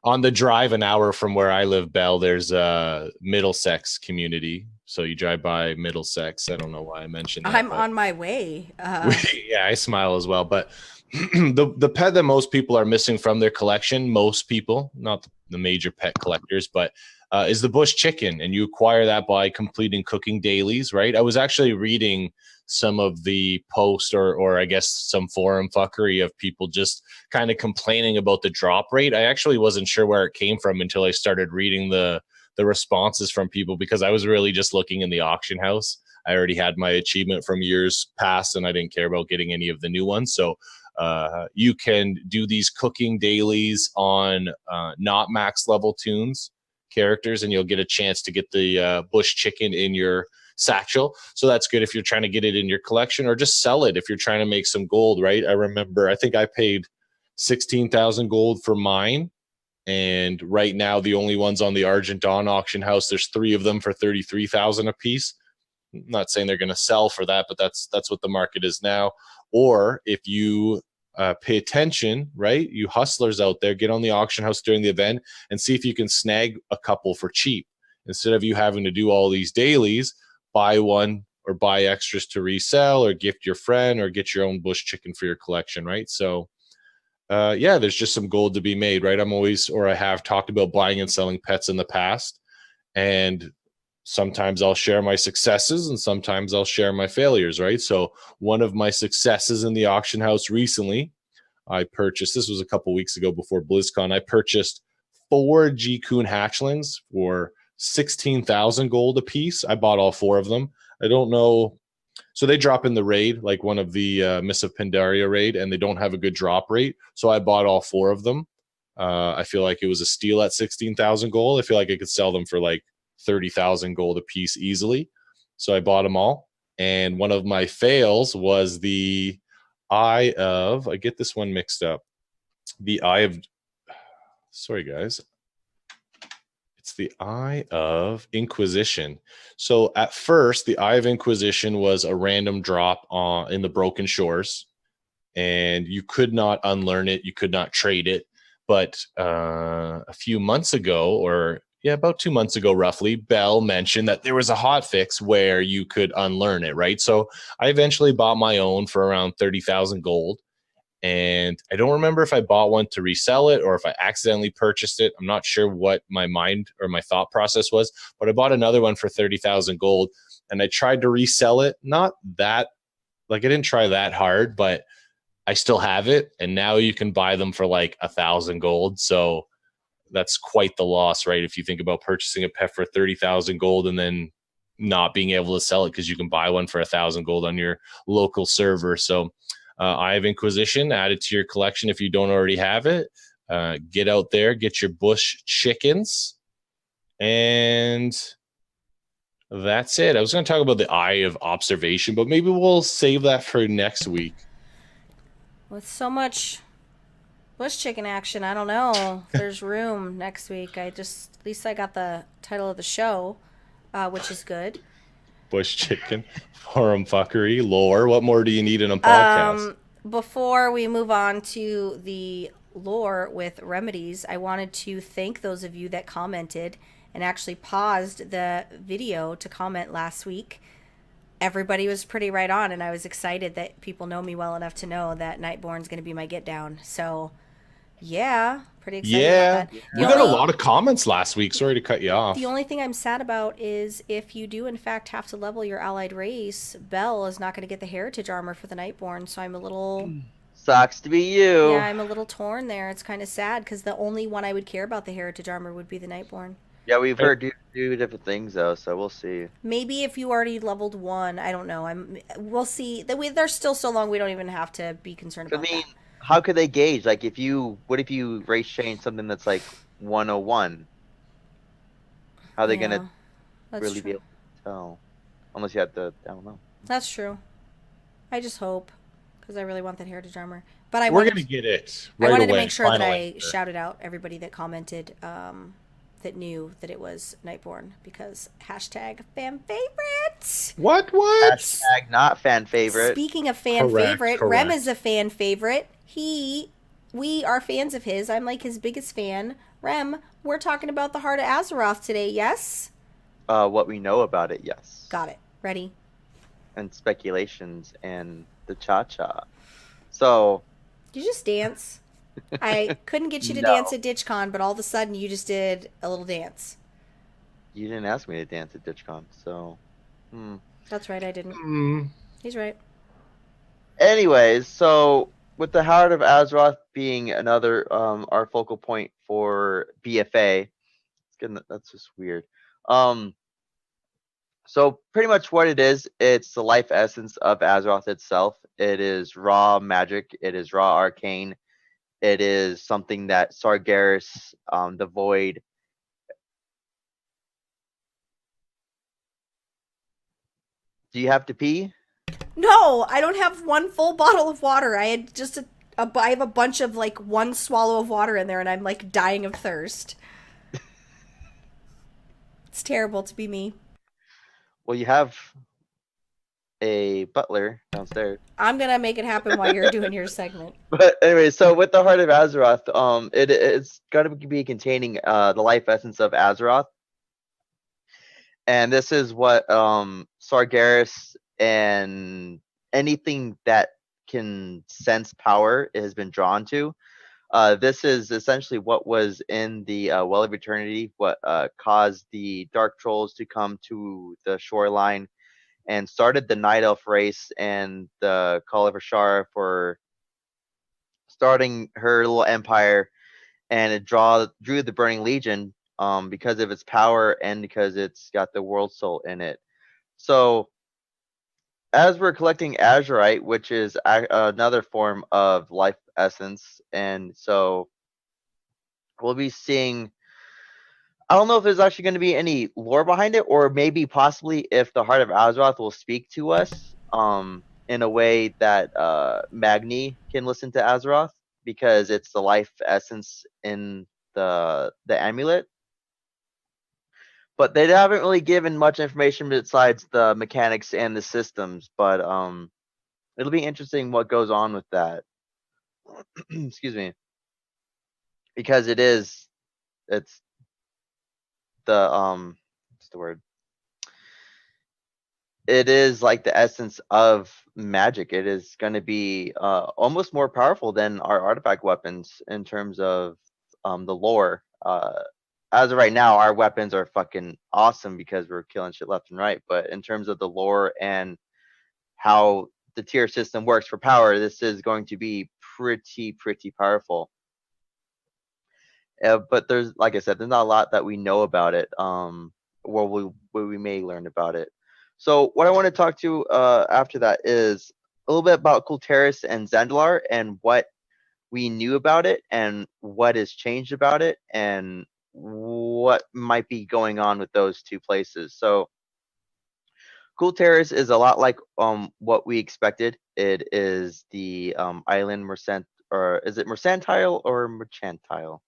Speaker 5: On the drive an hour from where I live, Bell, there's a Middlesex community. So you drive by Middlesex. I don't know why I mentioned that.
Speaker 2: I'm on my way.
Speaker 5: Yeah, I smile as well. But the pet that most people are missing from their collection, most people, not the major pet collectors, but is the bush chicken. And you acquire that by completing cooking dailies, right? I was actually reading some of the post or I guess some forum fuckery of people just kind of complaining about the drop rate. I actually wasn't sure where it came from until I started reading the responses from people, because I was really just looking in the auction house. I already had my achievement from years past and I didn't care about getting any of the new ones. So you can do these cooking dailies on not max level tunes characters, and you'll get a chance to get the bush chicken in your satchel. So that's good if you're trying to get it in your collection, or just sell it if you're trying to make some gold, right? I think I paid 16,000 gold for mine. And right now, the only ones on the Argent Dawn auction house, there's 3 of them for 33,000 a piece. I'm not saying they're going to sell for that, but that's what the market is now. Or if you pay attention, right? You hustlers out there, get on the auction house during the event and see if you can snag a couple for cheap. Instead of you having to do all these dailies, buy one or buy extras to resell or gift your friend or get your own bush chicken for your collection, right? So yeah, there's just some gold to be made, right? I have talked about buying and selling pets in the past, and sometimes I'll share my successes and sometimes I'll share my failures, right? So one of my successes in the auction house recently, I purchased, this was a couple weeks ago before BlizzCon, I purchased 4 G-Kun hatchlings for 16,000 gold a piece. I bought all 4 of them. I don't know So they drop in the raid, like one of the Miss of Pandaria raid, and they don't have a good drop rate. So I bought all 4 of them. I feel like it was a steal at 16,000 gold. I feel like I could sell them for like 30,000 gold a piece easily. So I bought them all. And one of my fails was the Eye of, I get this one mixed up. The Eye of, sorry guys. It's the Eye of Inquisition. So at first, the Eye of Inquisition was a random drop in the Broken Shores, and you could not unlearn it. You could not trade it. But a few months ago, or about 2 months ago, roughly, Bell mentioned that there was a hot fix where you could unlearn it, right? So I eventually bought my own for around 30,000 gold. And I don't remember if I bought one to resell it or if I accidentally purchased it. I'm not sure what my mind or my thought process was, but I bought another one for 30,000 gold, and I tried to resell it. Not that, like, I didn't try that hard, but I still have it, and now you can buy them for like 1,000 gold. So that's quite the loss, right? If you think about purchasing a pet for 30,000 gold and then not being able to sell it because you can buy one for 1,000 gold on your local server. So Eye of Inquisition, add it to your collection if you don't already have it. Get out there, get your bush chickens, and that's it. I was going to talk about the Eye of Observation, but maybe we'll save that for next week.
Speaker 2: With so much bush chicken action, I don't know if there's room next week. At least I got the title of the show, which is good.
Speaker 5: Bush chicken, forum fuckery, lore. What more do you need in a podcast?
Speaker 2: Before we move on to the lore with remedies, I wanted to thank those of you that commented and actually paused the video to comment last week. Everybody was pretty right on, and I was excited that people know me well enough to know that Nightborn's going to be my get down. So, yeah, pretty excited about that.
Speaker 5: We got a lot of comments last week. Sorry to cut you off.
Speaker 2: The only thing I'm sad about is if you do, in fact, have to level your allied race, Bell is not going to get the heritage armor for the Nightborn, so I'm a little...
Speaker 6: Sucks to be you.
Speaker 2: Yeah, I'm a little torn there. It's kind of sad, because the only one I would care about the heritage armor would be the Nightborn.
Speaker 6: Yeah, we've heard do different things, though, so we'll see.
Speaker 2: Maybe if you already leveled 1, I don't know. We'll see. There's still so long we don't even have to be concerned about that.
Speaker 6: How could they gauge? Like, what if you race change something that's like 101? How are they gonna really be able to tell? Unless you have to, I don't know.
Speaker 2: That's true. I just hope, because I really want that heritage armor. But
Speaker 5: we're gonna get it right away.
Speaker 2: I wanted to make sure that I shouted out everybody that commented that knew that it was Nightborn, because hashtag fan favorite.
Speaker 5: What?
Speaker 6: Hashtag not fan favorite.
Speaker 2: Speaking of fan favorite, Rem is a fan favorite. We are fans of his. I'm like his biggest fan. Rem, we're talking about the Heart of Azeroth today, yes?
Speaker 6: What we know about it, yes.
Speaker 2: Got it. Ready?
Speaker 6: And speculations and the cha-cha. So...
Speaker 2: Did you just dance? I couldn't get you to dance at DitchCon, but all of a sudden you just did a little dance.
Speaker 6: You didn't ask me to dance at DitchCon, so...
Speaker 2: That's right, I didn't. He's right.
Speaker 6: Anyways, so... with the Heart of Azeroth being another our focal point for BFA, that's just weird. So pretty much what it is, it's the life essence of Azeroth itself. It is raw magic. It is raw arcane. It is something that Sargeras, the Void. Do you have to pee?
Speaker 2: No, I don't have one full bottle of water. I had just I have a bunch of like one swallow of water in there, and I'm like dying of thirst. It's terrible to be me.
Speaker 6: Well, you have a butler downstairs.
Speaker 2: I'm gonna make it happen while you're doing your segment.
Speaker 6: But anyway, so with the Heart of Azeroth, it's gonna be containing the life essence of Azeroth, and this is what Sargeras and anything that can sense power has been drawn to. This is essentially what was in the Well of Eternity, what caused the Dark Trolls to come to the shoreline and started the Night Elf race and the Call of Ashara for starting her little empire, and it drew the Burning Legion because of its power and because it's got the World Soul in it. So as we're collecting azurite, which is another form of life essence, and so we'll be seeing. I don't know if there's actually going to be any lore behind it, or maybe possibly if the Heart of Azeroth will speak to us, in a way that Magni can listen to Azeroth because it's the life essence in the amulet. But they haven't really given much information besides the mechanics and the systems. But it'll be interesting what goes on with that. Excuse me, because it's the what's the word? It is like the essence of magic. It is going to be almost more powerful than our artifact weapons in terms of the lore. As of right now, our weapons are fucking awesome because we're killing shit left and right. But in terms of the lore and how the tier system works for power, this is going to be pretty powerful. But there's, like I said, there's not a lot that we know about it. What we may learn about it. So what I want to talk to after that is a little bit about Kulteris and Zandalar and what we knew about it and what has changed about it and what might be going on with those two places. So Kulteris is a lot like what we expected. It is the island Mercant, or is it Mercantile or Merchantile?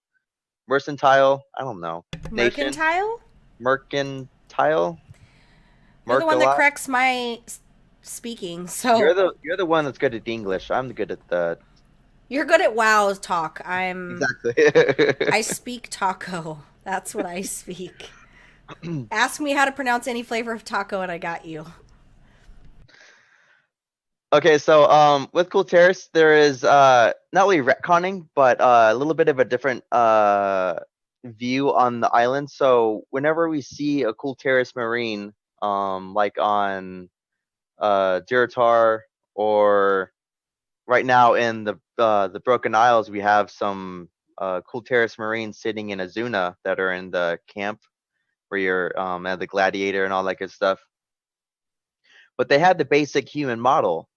Speaker 6: Mercantile, I don't know. Nation.
Speaker 2: Mercantile?
Speaker 6: Mercantile.
Speaker 2: You're the one that
Speaker 6: Mercalot?
Speaker 2: corrects my speaking, so
Speaker 6: You're the one that's good at English. I'm good at the
Speaker 2: you're good at WoW talk. I
Speaker 6: exactly.
Speaker 2: speak taco. That's what I speak. Ask me how to pronounce any flavor of taco, and I got you.
Speaker 6: Okay, so with Kulteris, there is not only retconning, but a little bit of a different view on the island. So whenever we see a Kulteris marine, like on Duratar, or right now in the Broken Isles, we have some Kulteris marines sitting in Azuna that are in the camp where you're at the gladiator and all that good stuff. But they had the basic human model,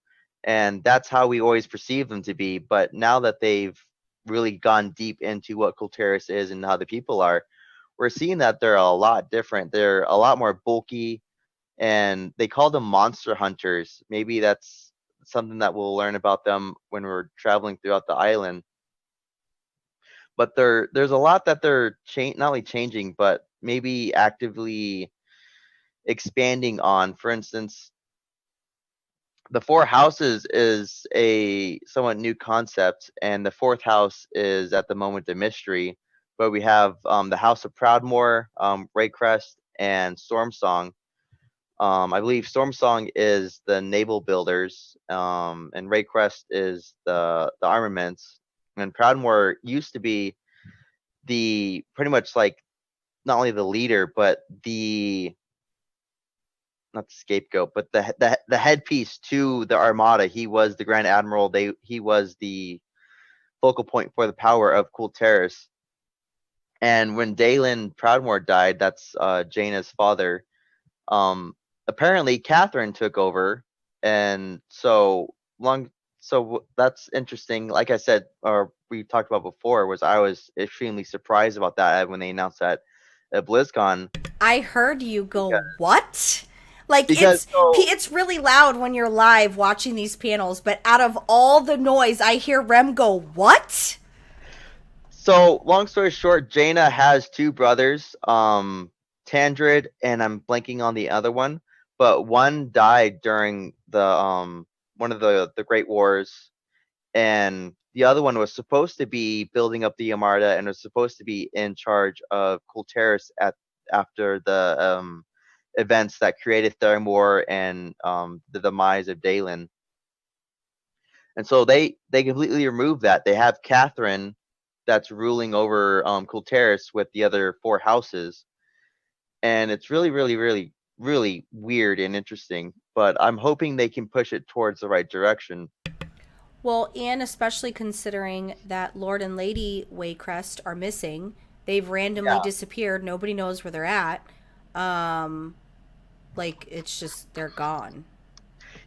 Speaker 6: and that's how we always perceive them to be. But now that they've really gone deep into what Kulteris is and how the people are, we're seeing that they're a lot different. They're a lot more bulky, and they call them monster hunters. Maybe that's something that we'll learn about them when we're traveling throughout the island. But there's a lot that they're not only changing, but maybe actively expanding on. For instance, the four houses is a somewhat new concept, and the fourth house is at the moment a mystery. But we have the House of Proudmoore, Raycrest, and Stormsong. I believe Stormsong is the naval builders, and Raycrest is the armaments. And Proudmoore used to be the pretty much like not only the leader, but the not the scapegoat, but the headpiece to the armada. He was the Grand Admiral. He was the focal point for the power of Kulteris. And when Dalen Proudmoore died, that's Jaina's father. Apparently, Catherine took over, and so long. So that's interesting. Like I said, or we talked about before, was I was extremely surprised about that when they announced that at BlizzCon.
Speaker 2: I heard you go, what? Like
Speaker 6: Because
Speaker 2: it's really loud when you're live watching these panels, but out of all the noise, I hear Rem go, what?
Speaker 6: So long story short, Jaina has two brothers, Tandrid, and I'm blanking on the other one, but one died during the one of the Great Wars, and the other one was supposed to be building up the Armada and was supposed to be in charge of Kulteris after the events that created Theramore and the demise of Dalen. And so they completely removed that. They have Catherine that's ruling over Kulteris with the other four houses. And it's really weird and interesting. But I'm hoping they can push it towards the right direction.
Speaker 2: Well, and especially considering that Lord and Lady Waycrest are missing. They've randomly disappeared. Nobody knows where they're at. Like, it's just, they're gone.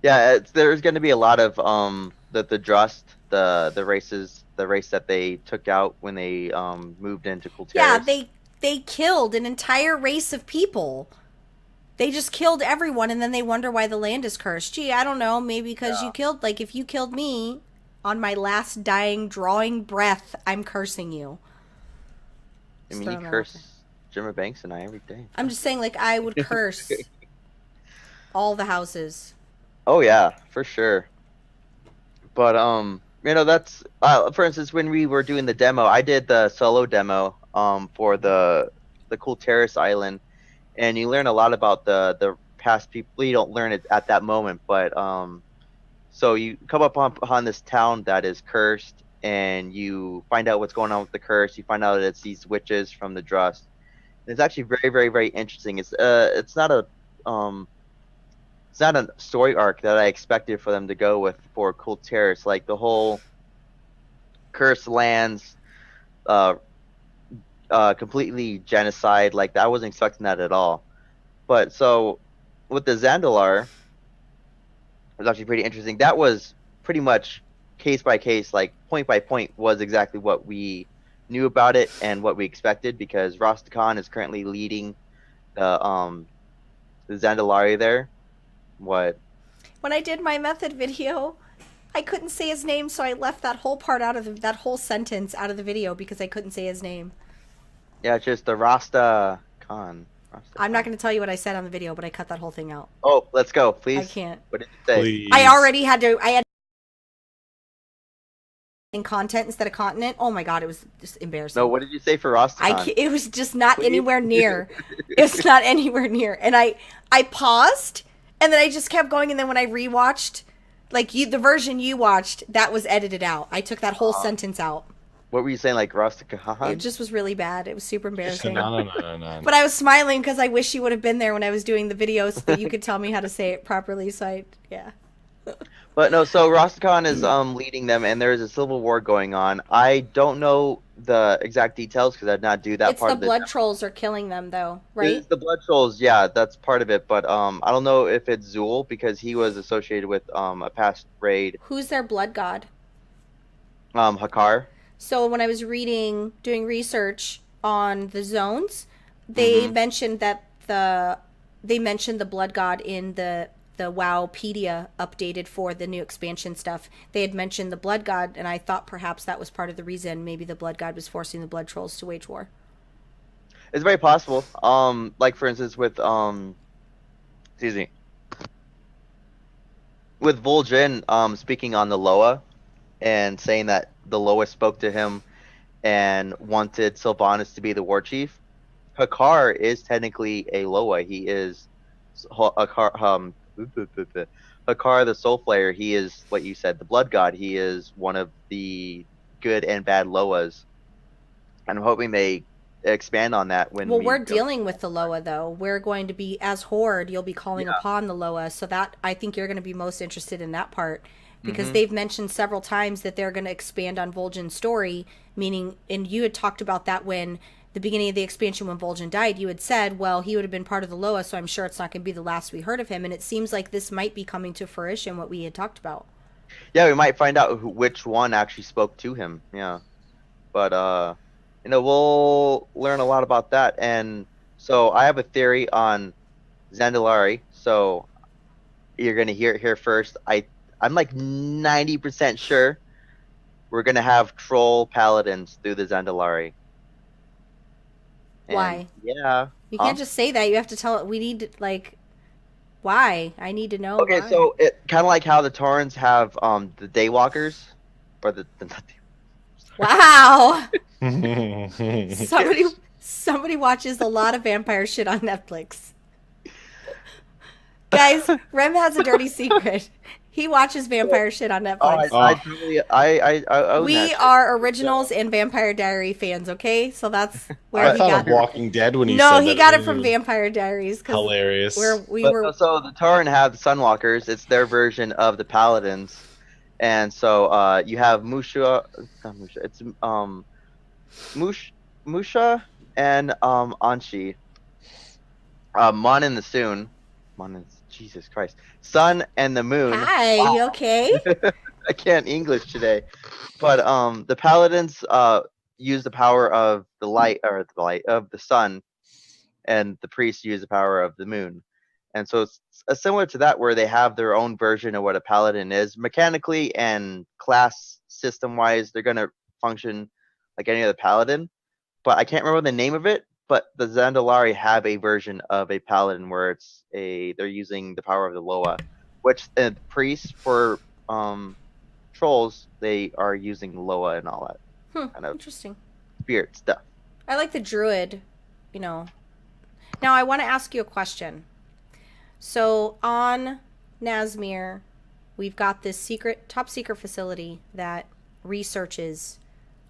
Speaker 6: Yeah, there's going to be a lot of the Drust, the race that they took out when they moved into
Speaker 2: Yeah,
Speaker 6: Kulteris.
Speaker 2: they killed an entire race of people. They just killed everyone, and then they wonder why the land is cursed. Gee, I don't know. Maybe because you killed, like, if you killed me on my last dying, drawing breath, I'm cursing you.
Speaker 6: I
Speaker 2: Just
Speaker 6: mean, you
Speaker 2: throwing that out there.
Speaker 6: curse Jimmer Banks and I every day.
Speaker 2: I'm just saying, like, I would curse all the houses.
Speaker 6: Oh yeah, for sure. But that's for instance, when we were doing the demo, I did the solo demo for the Cool Terrace Island, and you learn a lot about the past people. You don't learn it at that moment, but so you come upon this town that is cursed, and you find out what's going on with the curse. You find out that it's these witches from the Drust. And it's actually very, very, very interesting. It's not a it's not a story arc that I expected for them to go with for Cool Terrace. Like the whole cursed lands, completely genocide. Like I wasn't expecting that at all. But so with the Zandalar, it was actually pretty interesting. That was pretty much case by case, like point by point, was exactly what we knew about it and what we expected, because Rastakhan is currently leading the Zandalari there. What?
Speaker 2: When I did my method video, I couldn't say his name, so I left that whole part out of that whole sentence out of the video because I couldn't say his name.
Speaker 6: Yeah, it's just the Rasta Khan.
Speaker 2: I'm not going to tell you what I said on the video, but I cut that whole thing out.
Speaker 6: Oh, let's go, please.
Speaker 2: I can't.
Speaker 6: What did you say?
Speaker 5: Please.
Speaker 2: I already had to. I had in content instead of continent. Oh my god, it was just embarrassing.
Speaker 6: No, what did you say for Rastakhan?
Speaker 2: It was just not
Speaker 6: Please?
Speaker 2: anywhere near. It's not anywhere near. And I paused, and then I just kept going. And then when I rewatched, like the version you watched, that was edited out. I took that whole sentence out.
Speaker 6: What were you saying, like Rastakhan?
Speaker 2: It just was really bad. It was super embarrassing.
Speaker 5: No.
Speaker 2: But I was smiling because I wish you would have been there when I was doing the video so that you could tell me how to say it properly. So yeah.
Speaker 6: But no, so Rastakhan is leading them, and there is a civil war going on. I don't know the exact details because I did not do that
Speaker 2: It's
Speaker 6: part
Speaker 2: the
Speaker 6: of the
Speaker 2: blood trolls are killing them, though, right?
Speaker 6: It's the blood trolls, yeah, that's part of it. But I don't know if it's Zool because he was associated with a past raid.
Speaker 2: Who's their blood god?
Speaker 6: Hakar.
Speaker 2: So when I was doing research on the zones, they mentioned that they mentioned the blood god in the Wowpedia updated for the new expansion stuff. They had mentioned the blood god, and I thought perhaps that was part of the reason. Maybe the blood god was forcing the blood trolls to wage war.
Speaker 6: It's very possible. Like for instance with excuse me, with Vol'jin speaking on the Loa and saying that the Loa spoke to him and wanted Sylvanas to be the war chief. Hakar is technically a Loa. He is Hakar, the Soul Flayer. He is what you said, the Blood God. He is one of the good and bad Loas. And I'm hoping they expand on that when
Speaker 2: we're dealing with the Loa, though. We're going to be, as Horde, you'll be calling upon the Loa, so that I think you're going to be most interested in that part, because they've mentioned several times that they're going to expand on Vol'jin's story, meaning, and you had talked about that when the beginning of the expansion, when Vol'jin died, you had said, well, he would have been part of the Loa, so I'm sure it's not going to be the last we heard of him, and it seems like this might be coming to fruition, what we had talked about.
Speaker 6: Yeah, we might find out which one actually spoke to him, yeah. But, we'll learn a lot about that, and so I have a theory on Zandalari, so you're going to hear it here first. I'm like 90% sure we're going to have troll paladins through the Zandalari.
Speaker 2: Why?
Speaker 6: Yeah.
Speaker 2: You can't just say that. You have to tell it. We need to, like, why? I need to know.
Speaker 6: Okay,
Speaker 2: why.
Speaker 6: so it kind of like how the Taurans have the Daywalkers, or the
Speaker 2: Wow. somebody watches a lot of vampire shit on Netflix. Guys, Rem has a dirty secret. He watches vampire shit on Netflix.
Speaker 6: I own
Speaker 2: We
Speaker 6: that.
Speaker 2: are Originals and Vampire Diary fans, okay? So that's where
Speaker 5: I
Speaker 2: he
Speaker 5: thought
Speaker 2: got
Speaker 5: of
Speaker 2: it.
Speaker 5: Walking Dead when he
Speaker 2: No,
Speaker 5: said
Speaker 2: he
Speaker 5: that.
Speaker 2: got it from Vampire Diaries.
Speaker 5: Hilarious.
Speaker 2: So
Speaker 6: the Tauran have the Sunwalkers. It's their version of the Paladins, and so you have Musha. Not Musha. It's Musha and Anshi. Mon and the Soon. Mon and Jesus Christ, sun and the moon.
Speaker 2: Hi, you okay?
Speaker 6: I can't English today, but the paladins use the power of the light of the sun, and the priests use the power of the moon. And so it's similar to that, where they have their own version of what a paladin is mechanically and class system wise. They're gonna function like any other paladin, but I can't remember the name of it. But the Zandalari have a version of a paladin where they're using the power of the Loa, which priests for trolls, they are using Loa and all that kind of
Speaker 2: Interesting.
Speaker 6: spirit stuff.
Speaker 2: I like the druid, you know. Now I want to ask you a question. So on Nazmir, we've got this top secret facility that researches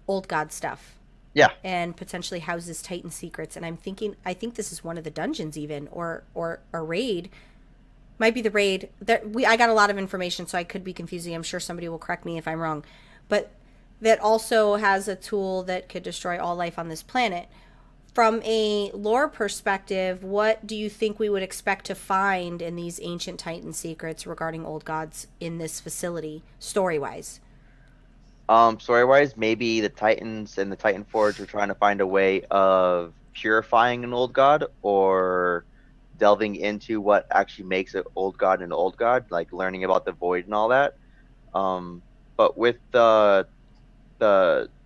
Speaker 2: old god stuff.
Speaker 6: Yeah.
Speaker 2: And potentially houses Titan secrets. And I think this is one of the dungeons even, or a raid. Might be the raid. I got a lot of information, so I could be confusing. I'm sure somebody will correct me if I'm wrong. But that also has a tool that could destroy all life on this planet. From a lore perspective, what do you think we would expect to find in these ancient Titan secrets regarding old gods in this facility, story-wise?
Speaker 6: Story-wise, maybe the Titans and the Titan Forge are trying to find a way of purifying an old god, or delving into what actually makes an old god an old god, like learning about the void and all that. But with the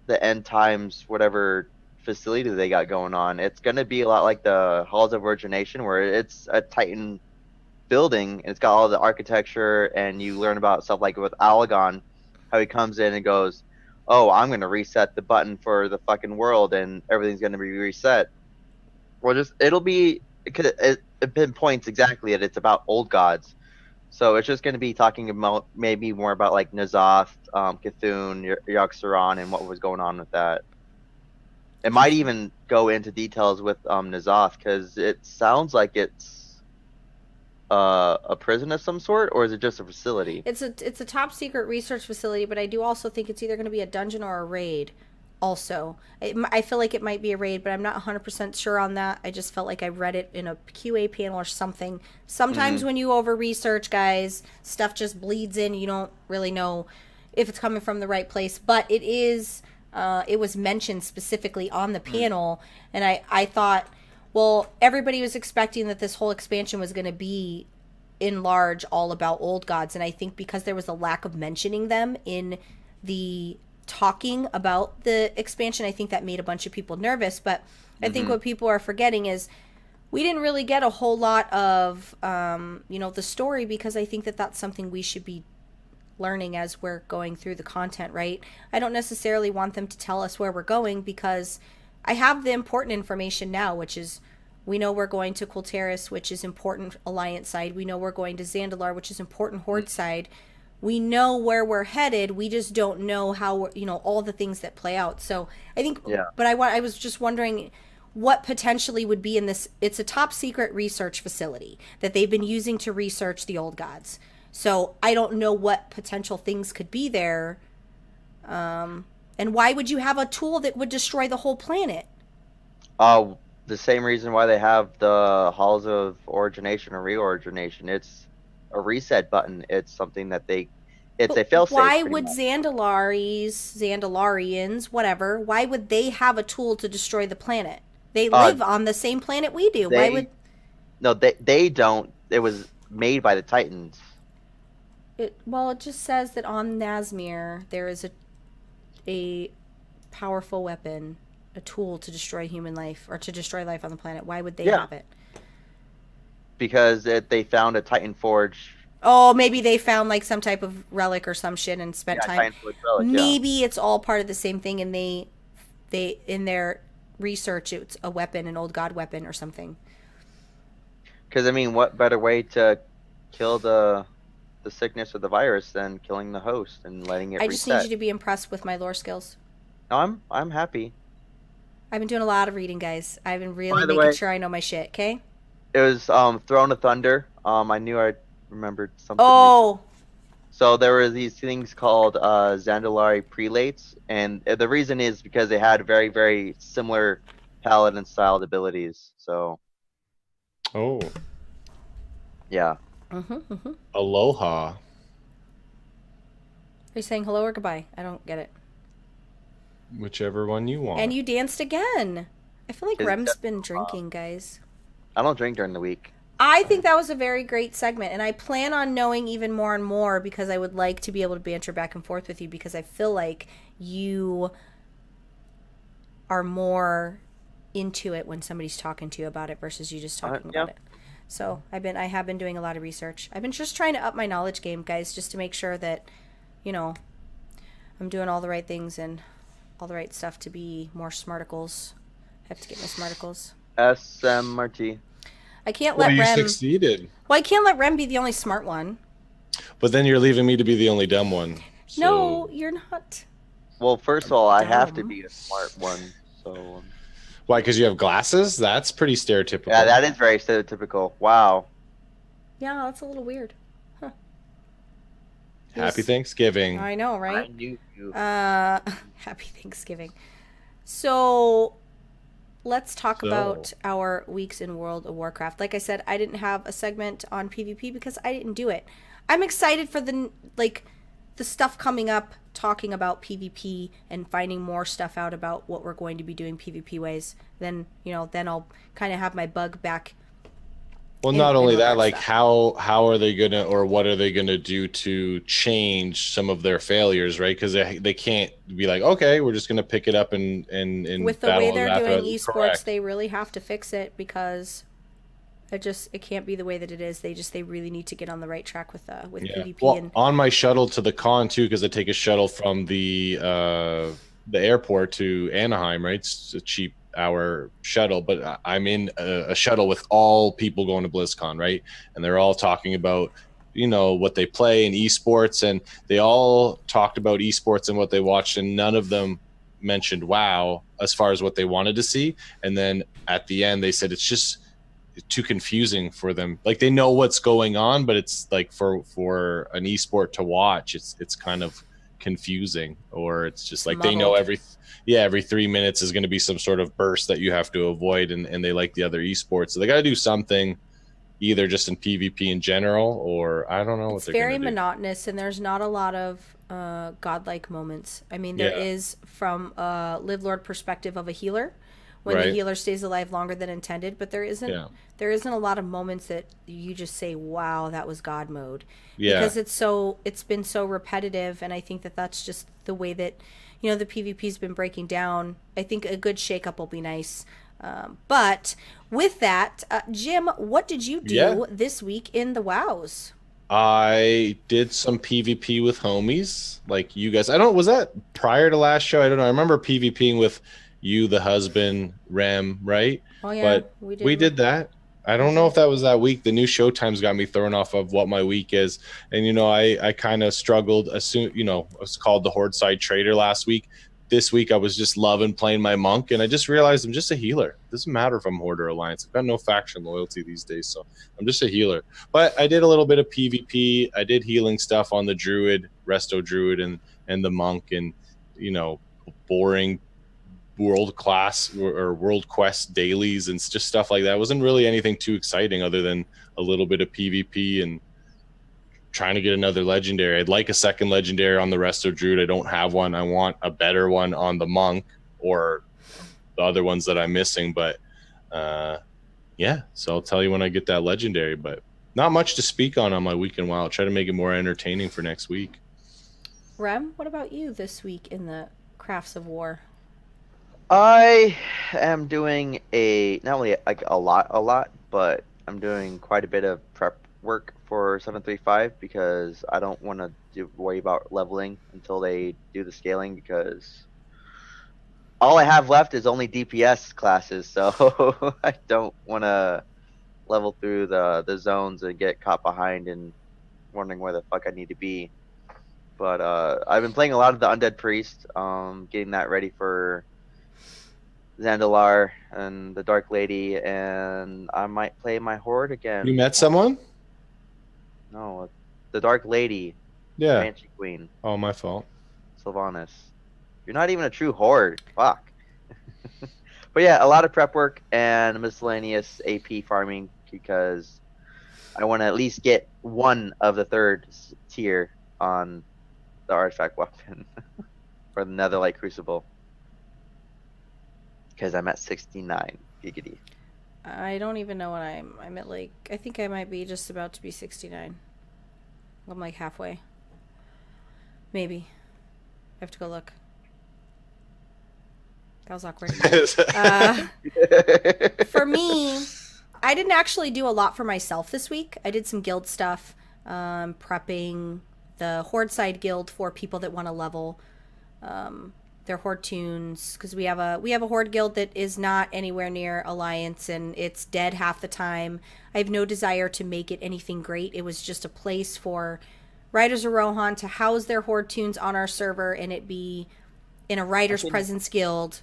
Speaker 6: end times, whatever facility they got going on, it's going to be a lot like the Halls of Origination, where it's a Titan building and it's got all the architecture, and you learn about stuff like with Alagon, how he comes in and goes, oh, I'm going to reset the button for the fucking world and everything's going to be reset. Well, it pinpoints exactly that it's about old gods. So it's just going to be talking about maybe more about like N'Zoth, Cthulhu, Yogg-Saron, and what was going on with that. It might even go into details with N'Zoth, because it sounds like it's a prison of some sort, or is it just a facility?
Speaker 2: It's a top secret research facility, but I do also think it's either going to be a dungeon or a raid. Also, I feel like it might be a raid, but I'm not 100% sure on that. I just felt like I read it in a QA panel or something. Sometimes when you over research, guys, stuff just bleeds in. You don't really know if it's coming from the right place, but it is. It was mentioned specifically on the panel, and I thought, well, everybody was expecting that this whole expansion was going to be in large all about old gods, and I think because there was a lack of mentioning them in the talking about the expansion, I think that made a bunch of people nervous. But I think what people are forgetting is we didn't really get a whole lot of the story, because I think that that's something we should be learning as we're going through the content, right? I don't necessarily want them to tell us where we're going, because I have the important information now, which is we know we're going to Kulteris, which is important Alliance side. We know we're going to Zandalar, which is important Horde side. We know where we're headed. We just don't know how, all the things that play out. So I think, but I was just wondering what potentially would be in this. It's a top secret research facility that they've been using to research the old gods. So I don't know what potential things could be there. And why would you have a tool that would destroy the whole planet?
Speaker 6: The same reason why they have the Halls of Origination or Reorigination. It's a reset button. It's something that it's a failsafe.
Speaker 2: Why would Zandalarians, whatever, why would they have a tool to destroy the planet? They live on the same planet we do.
Speaker 6: No, they don't. It was made by the Titans.
Speaker 2: It just says that on Nazmir there is a powerful weapon, a tool to destroy human life, or to destroy life on the planet. Why would they have it?
Speaker 6: Because they found a Titan Forge.
Speaker 2: Oh, maybe they found like some type of relic or some shit and spent time.
Speaker 6: Titan Forge relic,
Speaker 2: maybe it's all part of the same thing, and they in their research it's a weapon, an old god weapon or something.
Speaker 6: Because what better way to kill the sickness or the virus than killing the host and letting it reset?
Speaker 2: I just need you to be impressed with my lore skills.
Speaker 6: No, I'm happy.
Speaker 2: I've been doing a lot of reading, guys. I've been really making sure I know my shit, okay?
Speaker 6: It was Throne of Thunder. I knew I remembered something.
Speaker 2: Oh!
Speaker 6: So there were these things called Zandalari Prelates, and the reason is because they had very, very similar paladin-styled abilities. So...
Speaker 5: Oh.
Speaker 6: Yeah.
Speaker 5: Aloha.
Speaker 2: Are you saying hello or goodbye? I don't get it.
Speaker 5: Whichever one you want.
Speaker 2: And you danced again. I feel like
Speaker 6: Is
Speaker 2: Rem's
Speaker 6: that-
Speaker 2: been drinking, guys.
Speaker 6: I don't drink during the week.
Speaker 2: I think that was a very great segment, and I plan on knowing even more and more because I would like to be able to banter back and forth with you because I feel like you are more into it when somebody's talking to you about it versus you just talking about it. So I have been doing a lot of research. I've been just trying to up my knowledge game, guys, just to make sure that, you know, I'm doing all the right things and all the right stuff to be more smarticles. I have to get my smarticles.
Speaker 6: SMRT.
Speaker 2: I can't
Speaker 5: Well,
Speaker 2: let
Speaker 5: you
Speaker 2: Rem.
Speaker 5: succeeded.
Speaker 2: Well, I can't let Rem be the only smart one.
Speaker 5: But then you're leaving me to be the only dumb one. So...
Speaker 2: No, you're not.
Speaker 6: Well, first of all, I have to
Speaker 2: Dumb.
Speaker 6: be a smart one. So.
Speaker 5: Why? Because you have glasses? That's pretty stereotypical.
Speaker 6: Yeah, that is very stereotypical. Wow.
Speaker 2: Yeah, that's a little weird. Huh.
Speaker 5: Happy Thanksgiving.
Speaker 2: I know,
Speaker 6: I
Speaker 2: right?
Speaker 6: knew you.
Speaker 2: Happy Thanksgiving. So, let's talk
Speaker 5: So-
Speaker 2: about our weeks in World of Warcraft. Like I said, I didn't have a segment on PvP because I didn't do it. I'm excited for the stuff coming up, talking about PvP and finding more stuff out about what we're going to be doing PvP ways. Then I'll kind of have my bug back.
Speaker 5: Well,
Speaker 2: in-
Speaker 5: not
Speaker 2: in
Speaker 5: only
Speaker 2: all
Speaker 5: that,
Speaker 2: that
Speaker 5: like
Speaker 2: stuff.
Speaker 5: how are they gonna, or what are they gonna do to change some of their failures, right? Because they can't be like, okay, we're just gonna pick it up and
Speaker 2: With the
Speaker 5: battle
Speaker 2: way
Speaker 5: on
Speaker 2: they're
Speaker 5: that
Speaker 2: doing
Speaker 5: thread.
Speaker 2: esports,
Speaker 5: Correct.
Speaker 2: they really have to fix it because it can't be the way that it is. They really need to get on the right track with
Speaker 5: Yeah.
Speaker 2: PvP
Speaker 5: Well,
Speaker 2: and
Speaker 5: on my shuttle to the con too, because I take a shuttle from the airport to Anaheim, right? It's a cheap hour shuttle, but I'm in a shuttle with all people going to BlizzCon, right? And they're all talking about, what they play in esports, and they all talked about esports and what they watched, and none of them mentioned WoW as far as what they wanted to see. And then at the end, they said it's just too confusing for them. Like, they know what's going on, but it's like for an esport to watch, it's kind of confusing, or it's just like they know
Speaker 2: muddled.
Speaker 5: every 3 minutes is going to be some sort of burst that you have to avoid, and they like the other esports, so they got to do something, either just in PvP in general, or I don't know what
Speaker 2: it's
Speaker 5: they're
Speaker 2: very
Speaker 5: going to do.
Speaker 2: monotonous and there's not a lot of godlike moments. I mean, there
Speaker 5: Yeah.
Speaker 2: is from a Live Lord perspective of a healer when the
Speaker 5: Right.
Speaker 2: healer stays alive longer than intended, but there isn't
Speaker 5: Yeah.
Speaker 2: a lot of moments that you just say, wow, that was God mode.
Speaker 5: Yeah.
Speaker 2: Because it's been so repetitive, and I think that's just the way that the PvP's been breaking down. I think a good shakeup will be nice. But with that, Jim, what did you do
Speaker 5: Yeah.
Speaker 2: this week in the WoWs?
Speaker 5: I did some PvP with homies, like you guys. Was that prior to last show? I don't know. I remember PvPing with you, the husband, Rem, right?
Speaker 2: Oh yeah,
Speaker 5: But we did that. I don't know if that was that week. The new show times got me thrown off of what my week is. And, I kind of struggled. I was called the Horde Side Trader last week. This week, I was just loving playing my monk. And I just realized I'm just a healer. It doesn't matter if I'm Horde or Alliance. I've got no faction loyalty these days. So I'm just a healer. But I did a little bit of PvP. I did healing stuff on the Druid, Resto Druid, and the monk. And, boring world class or world quest dailies and just stuff like that. It wasn't really anything too exciting other than a little bit of PvP and trying to get another legendary. I'd like a second legendary on the Resto Druid. I don't have one. I want a better one on the monk or the other ones that I'm missing. But yeah, so I'll tell you when I get that legendary. But not much to speak on my weekend. I'll try to make it more entertaining for next week.
Speaker 2: Rem, what about you this week in the Crafts of War?
Speaker 6: I am doing not only like a lot, but I'm doing quite a bit of prep work for 735 because I don't want to worry about leveling until they do the scaling, because all I have left is only DPS classes, so I don't want to level through the zones and get caught behind and wondering where the fuck I need to be. But I've been playing a lot of the Undead Priest, getting that ready for Zandalar and the Dark Lady, and I might play my Horde again.
Speaker 5: You met someone?
Speaker 6: No, the Dark Lady,
Speaker 5: Yeah.
Speaker 6: Banshee Queen,
Speaker 5: Oh, my fault.
Speaker 6: Sylvanas. You're not even a true Horde. Fuck. But yeah, a lot of prep work and miscellaneous AP farming because I want to at least get one of the third tier on the artifact weapon for the Netherlight Crucible. Because I'm at 69. Giggity.
Speaker 2: I don't even know what I'm at, like, I think I might be just about to be 69. I'm like halfway. Maybe. I have to go look. That was awkward. For me, I didn't actually do a lot for myself this week. I did some guild stuff, prepping the Horde side guild for people that want to level their Horde tunes, because we have a Horde guild that is not anywhere near Alliance, and it's dead half the time. I have no desire to make it anything great. It was just a place for Riders of Rohan to house their Horde tunes on our server, and it be in a Riders Presence guild.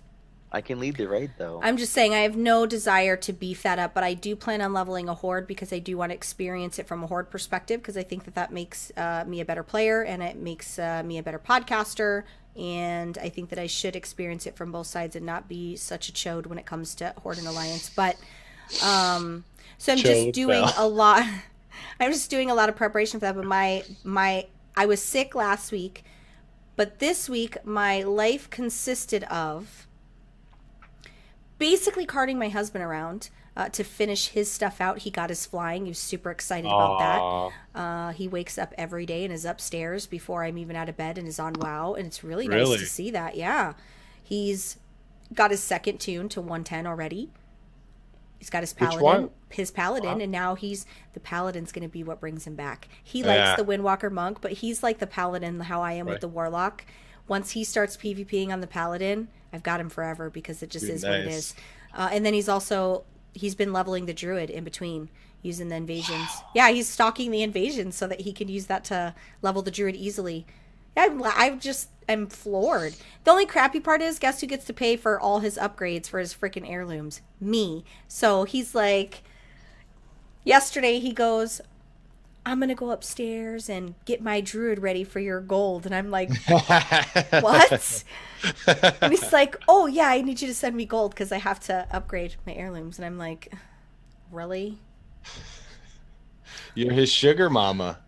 Speaker 6: I can lead the raid, though.
Speaker 2: I'm just saying I have no desire to beef that up, but I do plan on leveling a Horde because I do want to experience it from a Horde perspective, because I think that makes me a better player, and it makes me a better podcaster, and I think that I should experience it from both sides and not be such a chode when it comes to Horde and Alliance. But so I'm just doing a lot. I'm just doing a lot of preparation for that. But I was sick last week, but this week my life consisted of basically carting my husband around to finish his stuff out. He got his flying. He was super excited about that. He wakes up every day and is upstairs before I'm even out of bed and is on WoW, and it's really nice to see that. Yeah, he's got his second tune to 110 already. He's got his paladin, and now the paladin's going to be what brings him back. He likes the Windwalker monk, but he's like the paladin, how I am with the warlock. Once he starts PvPing on the paladin, I've got him forever, because it just is what it is. And then he's been leveling the druid in between, using the invasions. Wow. Yeah, he's stalking the invasions so that he can use that to level the druid easily. I'm floored. The only crappy part is, guess who gets to pay for all his upgrades for his freaking heirlooms? Me. So he's like, yesterday he goes, I'm going to go upstairs and get my druid ready for your gold. And I'm like, what? And he's like, oh yeah, I need you to send me gold because I have to upgrade my heirlooms. And I'm like, really?
Speaker 5: You're his sugar mama.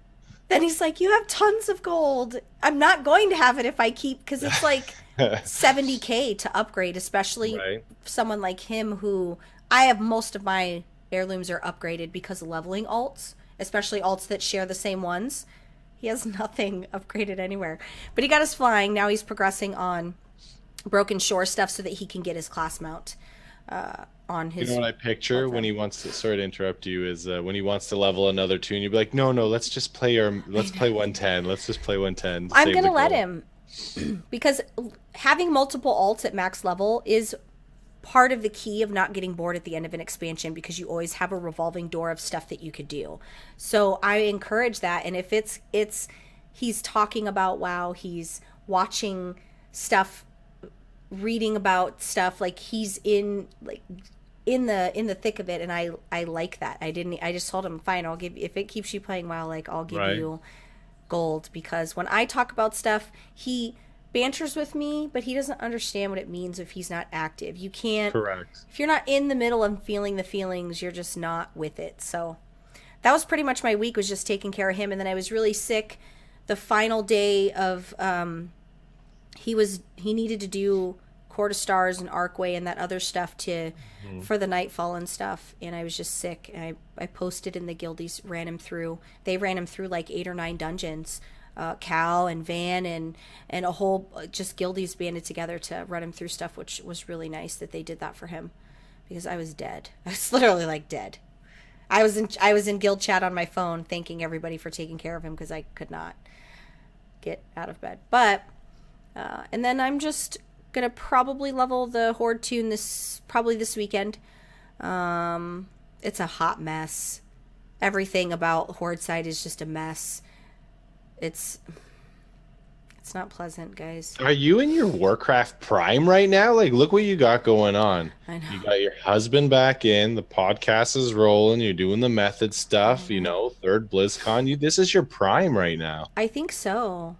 Speaker 2: Then he's like, you have tons of gold. I'm not going to have it if I keep, because it's like $70K to upgrade, especially someone like him who, I have most of my heirlooms are upgraded because of leveling alts, especially alts that share the same ones. He has nothing upgraded anywhere. But he got his flying. Now he's progressing on Broken Shore stuff so that he can get his class mount on his... You
Speaker 5: know what I picture when he wants to... Sorry to interrupt you. Is when he wants to level another tune, you'd be like, no, let's just play let's play 110. Let's just play 110.
Speaker 2: I'm going to let him. Because having multiple alts at max level is part of the key of not getting bored at the end of an expansion, because you always have a revolving door of stuff that you could do. So I encourage that. And if it's he's talking about WoW, he's watching stuff, reading about stuff, like he's in the thick of it, and I like that. I just told him, fine, I'll give, if it keeps you playing WoW, like I'll give you gold, because when I talk about stuff, he banters with me, but he doesn't understand what it means if he's not active. You can't. Correct. If you're not in the middle of feeling the feelings, you're just not with it. So that was pretty much my week, was just taking care of him. And then I was really sick the final day of he needed to do Court of Stars and Arcway and that other stuff for the Nightfall and stuff, and I was just sick. And I posted in the guildies, ran him through. They ran him through like 8 or 9 dungeons. Cal and Van and a whole just guildies banded together to run him through stuff, which was really nice that they did that for him, because I was dead. I was literally like dead. I was in guild chat on my phone thanking everybody for taking care of him, because I could not get out of bed. But and then I'm just gonna probably level the Horde tune this weekend. It's a hot mess. Everything about Horde side is just a mess. It's not pleasant, guys.
Speaker 5: Are you in your Warcraft prime right now? Like, look what you got going on.
Speaker 2: I know.
Speaker 5: You got your husband back in, the podcast is rolling, you're doing the method stuff, third BlizzCon. This is your prime right now.
Speaker 2: I think so.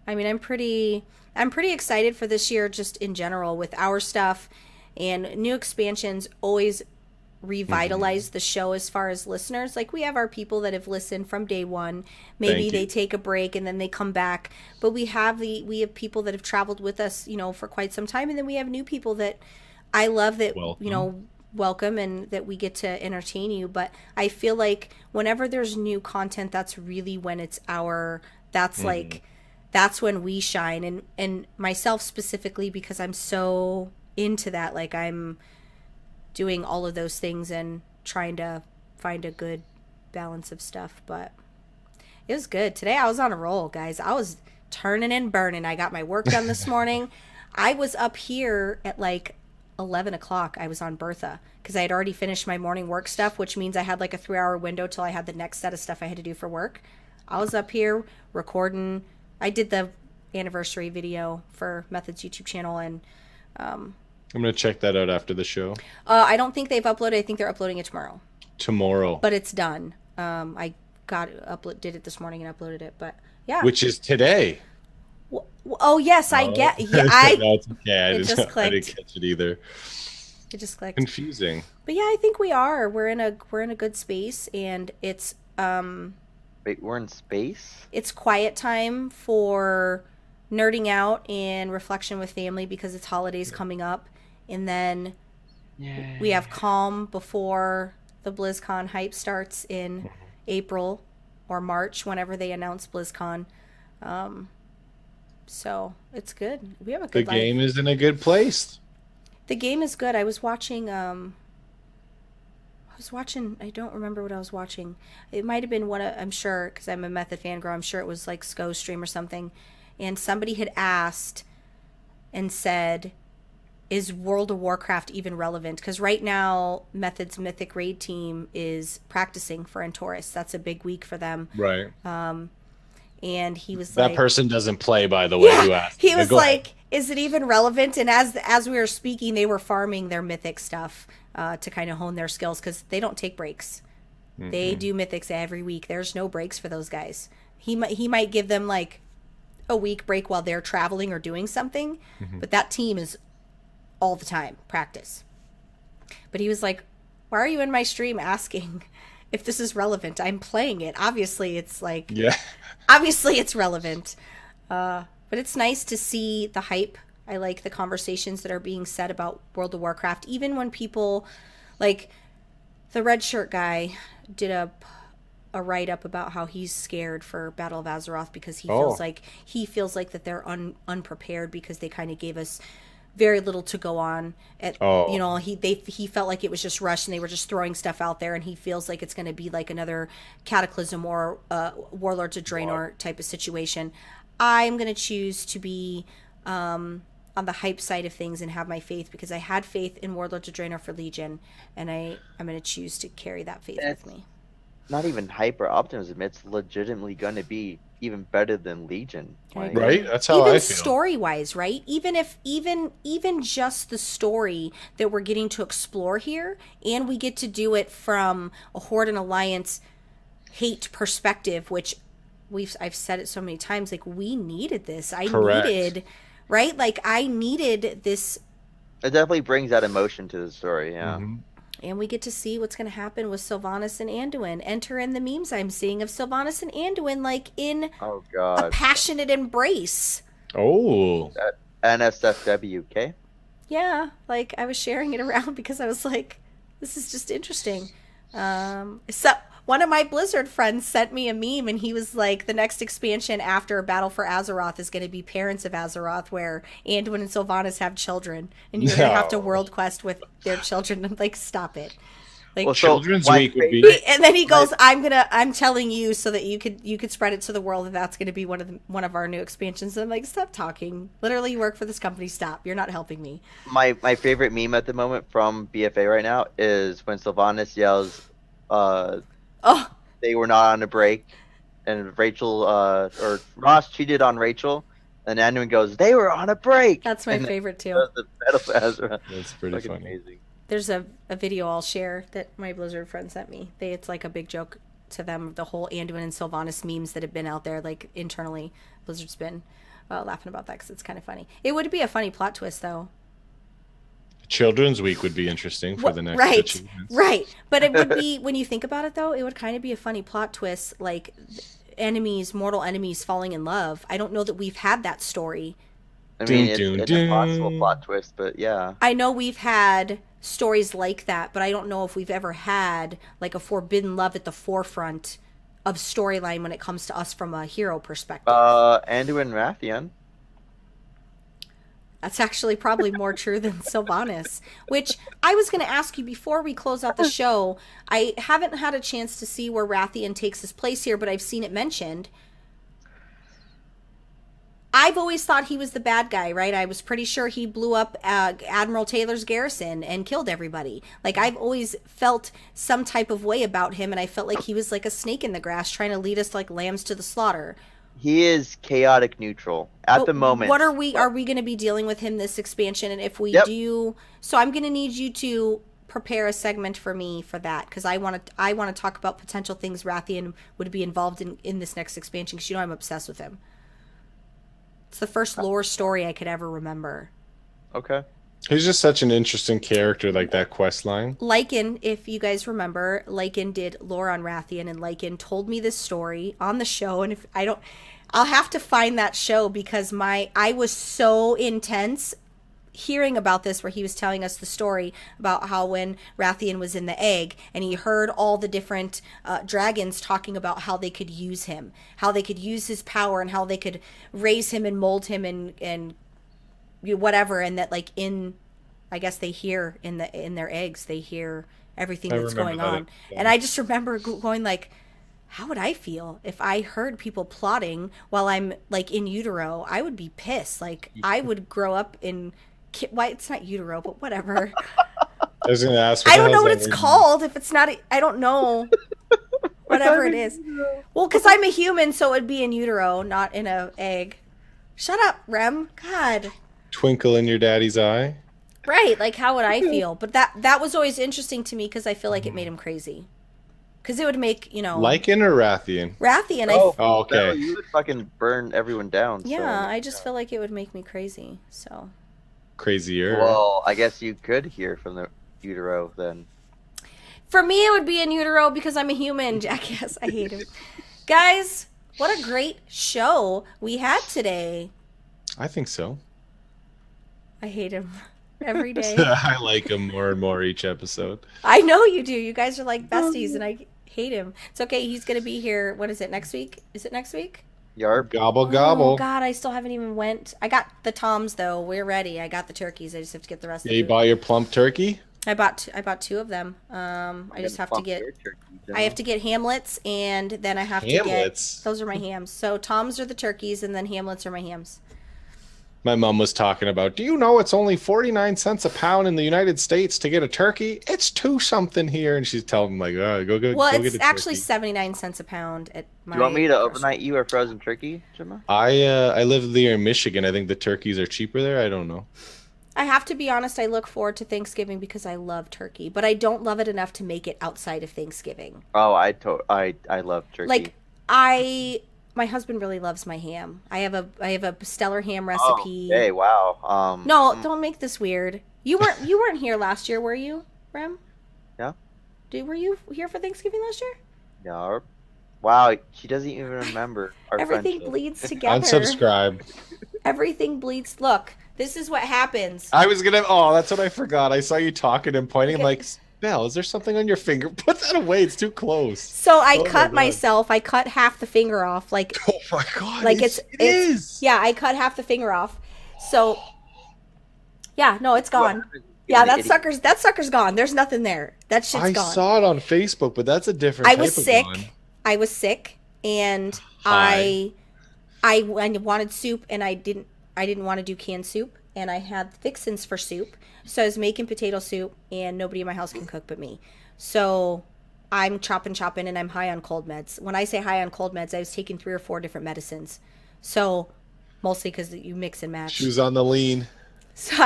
Speaker 2: I mean, I'm pretty excited for this year, just in general, with our stuff, and new expansions always revitalized the show as far as listeners. Like, we have our people that have listened from day one. Maybe they take a break and then they come back. But we have people that have traveled with us, for quite some time. And then we have new people that I love that, welcome and that we get to entertain you. But I feel like whenever there's new content, that's really when it's that's when we shine. And myself specifically, because I'm so into that, like I'm doing all of those things and trying to find a good balance of stuff. But it was good. Today I was on a roll, guys. I was turning and burning. I got my work done this morning. I was up here at like 11 o'clock. I was on Bertha because I had already finished my morning work stuff, which means I had like a 3-hour window till I had the next set of stuff I had to do for work. I was up here recording. I did the anniversary video for Method's YouTube channel, and
Speaker 5: I'm going to check that out after the show.
Speaker 2: I don't think they've uploaded. I think they're uploading it tomorrow.
Speaker 5: But
Speaker 2: it's done. I did it this morning and uploaded it. But yeah.
Speaker 5: Which is today.
Speaker 2: Oh, yes, I get. Yeah,
Speaker 5: no, it's okay. I didn't catch it either.
Speaker 2: It just clicked.
Speaker 5: Confusing.
Speaker 2: But yeah, I think we are. We're in a good space, and it's
Speaker 6: Wait, we're in space?
Speaker 2: It's quiet time for nerding out and reflection with family because it's holidays coming up. And then we have calm before the BlizzCon hype starts in April or March, whenever they announce BlizzCon. So it's good. We have a good life.
Speaker 5: The game is in a good place.
Speaker 2: The game is good. I was watching, I don't remember what I was watching. It might have been I'm sure, because I'm a Method fangirl, I'm sure it was like Sko's stream or something. And somebody had asked and said, is World of Warcraft even relevant? Because right now, Method's Mythic Raid team is practicing for Antorus. That's a big week for them.
Speaker 5: Right.
Speaker 2: And he was
Speaker 5: that
Speaker 2: like...
Speaker 5: person doesn't play, by the way, who asked.
Speaker 2: He was like, is it even relevant? And as we were speaking, they were farming their Mythic stuff to kind of hone their skills, because they don't take breaks. Mm-hmm. They do Mythics every week. There's no breaks for those guys. He might give them like a week break while they're traveling or doing something, but that team is all the time practice. But he was like, why are you in my stream asking if this is relevant? I'm playing it. Obviously it's like, obviously it's relevant. But it's nice to see the hype. I like the conversations that are being said about World of Warcraft, even when people like the red shirt guy did a write-up about how he's scared for Battle of Azeroth because he feels like that they're unprepared because they kind of gave us very little to go on. He felt like it was just rushed and they were just throwing stuff out there, and he feels like it's going to be like another Cataclysm or Warlords of Draenor type of situation. I'm going to choose to be on the hype side of things and have my faith, because I had faith in Warlords of Draenor for Legion, and I'm going to choose to carry that faith with me.
Speaker 6: Not even hyper optimism. It's legitimately going to be even better than Legion.
Speaker 5: Right? That's how I feel.
Speaker 2: Even story-wise, right? Even just the story that we're getting to explore here, and we get to do it from a Horde and Alliance hate perspective, which I've said it so many times, like, we needed this. I needed this.
Speaker 6: It definitely brings that emotion to the story, yeah.
Speaker 5: Mm-hmm.
Speaker 2: And we get to see what's going to happen with Sylvanas and Anduin. Enter in the memes I'm seeing of Sylvanas and Anduin, like, in a passionate embrace.
Speaker 5: Oh.
Speaker 6: NSFW, okay?
Speaker 2: Yeah, like, I was sharing it around because I was like, this is just interesting. So one of my Blizzard friends sent me a meme, and he was like, the next expansion after Battle for Azeroth is going to be Parents of Azeroth, where Anduin and Sylvanas have children, and you're going to have to world quest with their children. I'm like, stop it. Like,
Speaker 5: Children's Week would be.
Speaker 2: And then he goes, I'm telling you so that you could spread it to the world, that that's going to be one of our new expansions. And I'm like, stop talking. Literally, you work for this company. Stop. You're not helping me.
Speaker 6: My favorite meme at the moment from BFA right now is when Sylvanas yells, they were not on a break, and Rachel or Ross cheated on Rachel, and Anduin goes, they were on a break.
Speaker 2: That's my favorite too.
Speaker 6: The Battle for Azeroth.
Speaker 5: That's pretty funny.
Speaker 6: Amazing.
Speaker 2: There's a video I'll share that my Blizzard friend sent me. It's like a big joke to them, the whole Anduin and Sylvanas memes that have been out there, like, internally. Blizzard's been laughing about that because it's kind of funny. It would be a funny plot twist, though.
Speaker 5: Children's Week would be interesting for the next
Speaker 2: right,
Speaker 5: achievements.
Speaker 2: right. But it would be, when you think about it, though, it would kind of be a funny plot twist, like enemies, mortal enemies falling in love. I don't know that we've had that story.
Speaker 6: I mean,
Speaker 5: Dun,
Speaker 6: it's
Speaker 5: dun,
Speaker 6: a possible
Speaker 5: dun.
Speaker 6: plot twist, but yeah.
Speaker 2: I know we've had stories like that, but I don't know if we've ever had like a forbidden love at the forefront of storyline when it comes to us from a hero perspective.
Speaker 6: Anduin Rathian.
Speaker 2: That's actually probably more true than Sylvanas, which I was going to ask you before we close out the show. I haven't had a chance to see where Rathian takes his place here, but I've seen it mentioned. I've always thought he was the bad guy, right? I was pretty sure he blew up Admiral Taylor's garrison and killed everybody. Like, I've always felt some type of way about him, and I felt like he was like a snake in the grass trying to lead us like lambs to the slaughter.
Speaker 6: He is chaotic neutral at the moment.
Speaker 2: What are we going to be dealing with him this expansion? And if we do, so I'm going to need you to prepare a segment for me for that, because I want to talk about potential things Rathian would be involved in this next expansion, because you know I'm obsessed with him. It's the first lore story I could ever remember.
Speaker 6: Okay.
Speaker 5: He's just such an interesting character, like that quest line.
Speaker 2: Lycan, if you guys remember, Lycan did lore on Rathian, and Lycan told me this story on the show, and if I don't, I'll have to find that show, because I was so intense hearing about this, where he was telling us the story about how when Rathian was in the egg and he heard all the different dragons talking about how they could use him, how they could use his power, and how they could raise him and mold him and whatever, and that like I guess they hear in their eggs, they hear everything that's going on. And I just remember going like, how would I feel if I heard people plotting while I'm like in utero? I would be pissed. Like, I would grow up in why it's not utero, but whatever.
Speaker 5: I was gonna ask.
Speaker 2: I don't know what it's called. If it's not, I don't know. Whatever it is. Well, because I'm a human, so it would be in utero, not in a egg. Shut up, Rem. God.
Speaker 5: Twinkle in your daddy's eye.
Speaker 2: Right. Like, how would I feel? But that was always interesting to me, because I feel like it made him crazy. Because it would make,
Speaker 5: Lycan or Rathian?
Speaker 2: Rathian.
Speaker 5: Oh, okay.
Speaker 6: No, you would fucking burn everyone down.
Speaker 2: Yeah,
Speaker 6: so.
Speaker 2: I just feel like it would make me crazy. So.
Speaker 5: Crazier.
Speaker 6: Well, I guess you could hear from the utero then.
Speaker 2: For me, it would be in utero, because I'm a human, jackass. I hate him. Guys, what a great show we had today.
Speaker 5: I think so.
Speaker 2: I hate him every day.
Speaker 5: I like him more and more each episode.
Speaker 2: I know you do. You guys are like besties, and I hate him. It's okay. He's going to be here. What is it, next week? Is it next week?
Speaker 6: Yarp.
Speaker 5: Gobble gobble.
Speaker 2: Oh, God, I still haven't even went. I got the toms, though. We're ready. I got the turkeys. I just have to get the rest of
Speaker 5: Yeah, you
Speaker 2: it.
Speaker 5: bought your plump turkey?
Speaker 2: I bought two of them. I just have to get... I have to get hamlets, and then I have to get... Those are my hams. So toms are the turkeys, and then hamlets are my hams.
Speaker 5: My mom was talking about, do you know it's only 49 cents a pound in the United States to get a turkey? It's $2 something here. And she's telling me, like, oh, go get
Speaker 2: it's
Speaker 5: a
Speaker 2: actually
Speaker 5: turkey.
Speaker 2: 79 cents a pound at my...
Speaker 6: Do you want me to overnight you a frozen turkey, Gemma?
Speaker 5: I live there in Michigan. I think the turkeys are cheaper there. I don't know.
Speaker 2: I have to be honest, I look forward to Thanksgiving because I love turkey, but I don't love it enough to make it outside of Thanksgiving.
Speaker 6: Oh, I love turkey.
Speaker 2: Like, my husband really loves my ham. I have a stellar ham recipe.
Speaker 6: Oh, hey, wow.
Speaker 2: No, don't make this weird. You weren't here last year, were you, Rem?
Speaker 6: Yeah.
Speaker 2: Were you here for Thanksgiving last year?
Speaker 6: Yeah. Wow, she doesn't even remember our
Speaker 2: Everything
Speaker 6: friendship.
Speaker 2: bleeds together.
Speaker 5: Unsubscribe.
Speaker 2: Everything bleeds. Look, this is what happens.
Speaker 5: I was gonna. Oh, that's what I forgot. I saw you talking and pointing. I'm like, Belle, is there something on your finger? Put that away. It's too close.
Speaker 2: So I cut myself. I cut half the finger off. Like,
Speaker 5: oh my god!
Speaker 2: Like
Speaker 5: it is.
Speaker 2: Yeah, I cut half the finger off. So, yeah, no, it's gone. Yeah, that sucker's gone. There's nothing there. That shit's gone.
Speaker 5: I saw it on Facebook, but that's a different.
Speaker 2: I was sick.
Speaker 5: Gone.
Speaker 2: I was sick, and
Speaker 5: Hi.
Speaker 2: I wanted soup, and I didn't want to do canned soup, and I had fixins for soup. So I was making potato soup, and nobody in my house can cook but me. So I'm chopping, and I'm high on cold meds. When I say high on cold meds, I was taking 3 or 4 different medicines. So mostly because you mix and match.
Speaker 5: She was on the lean.
Speaker 2: So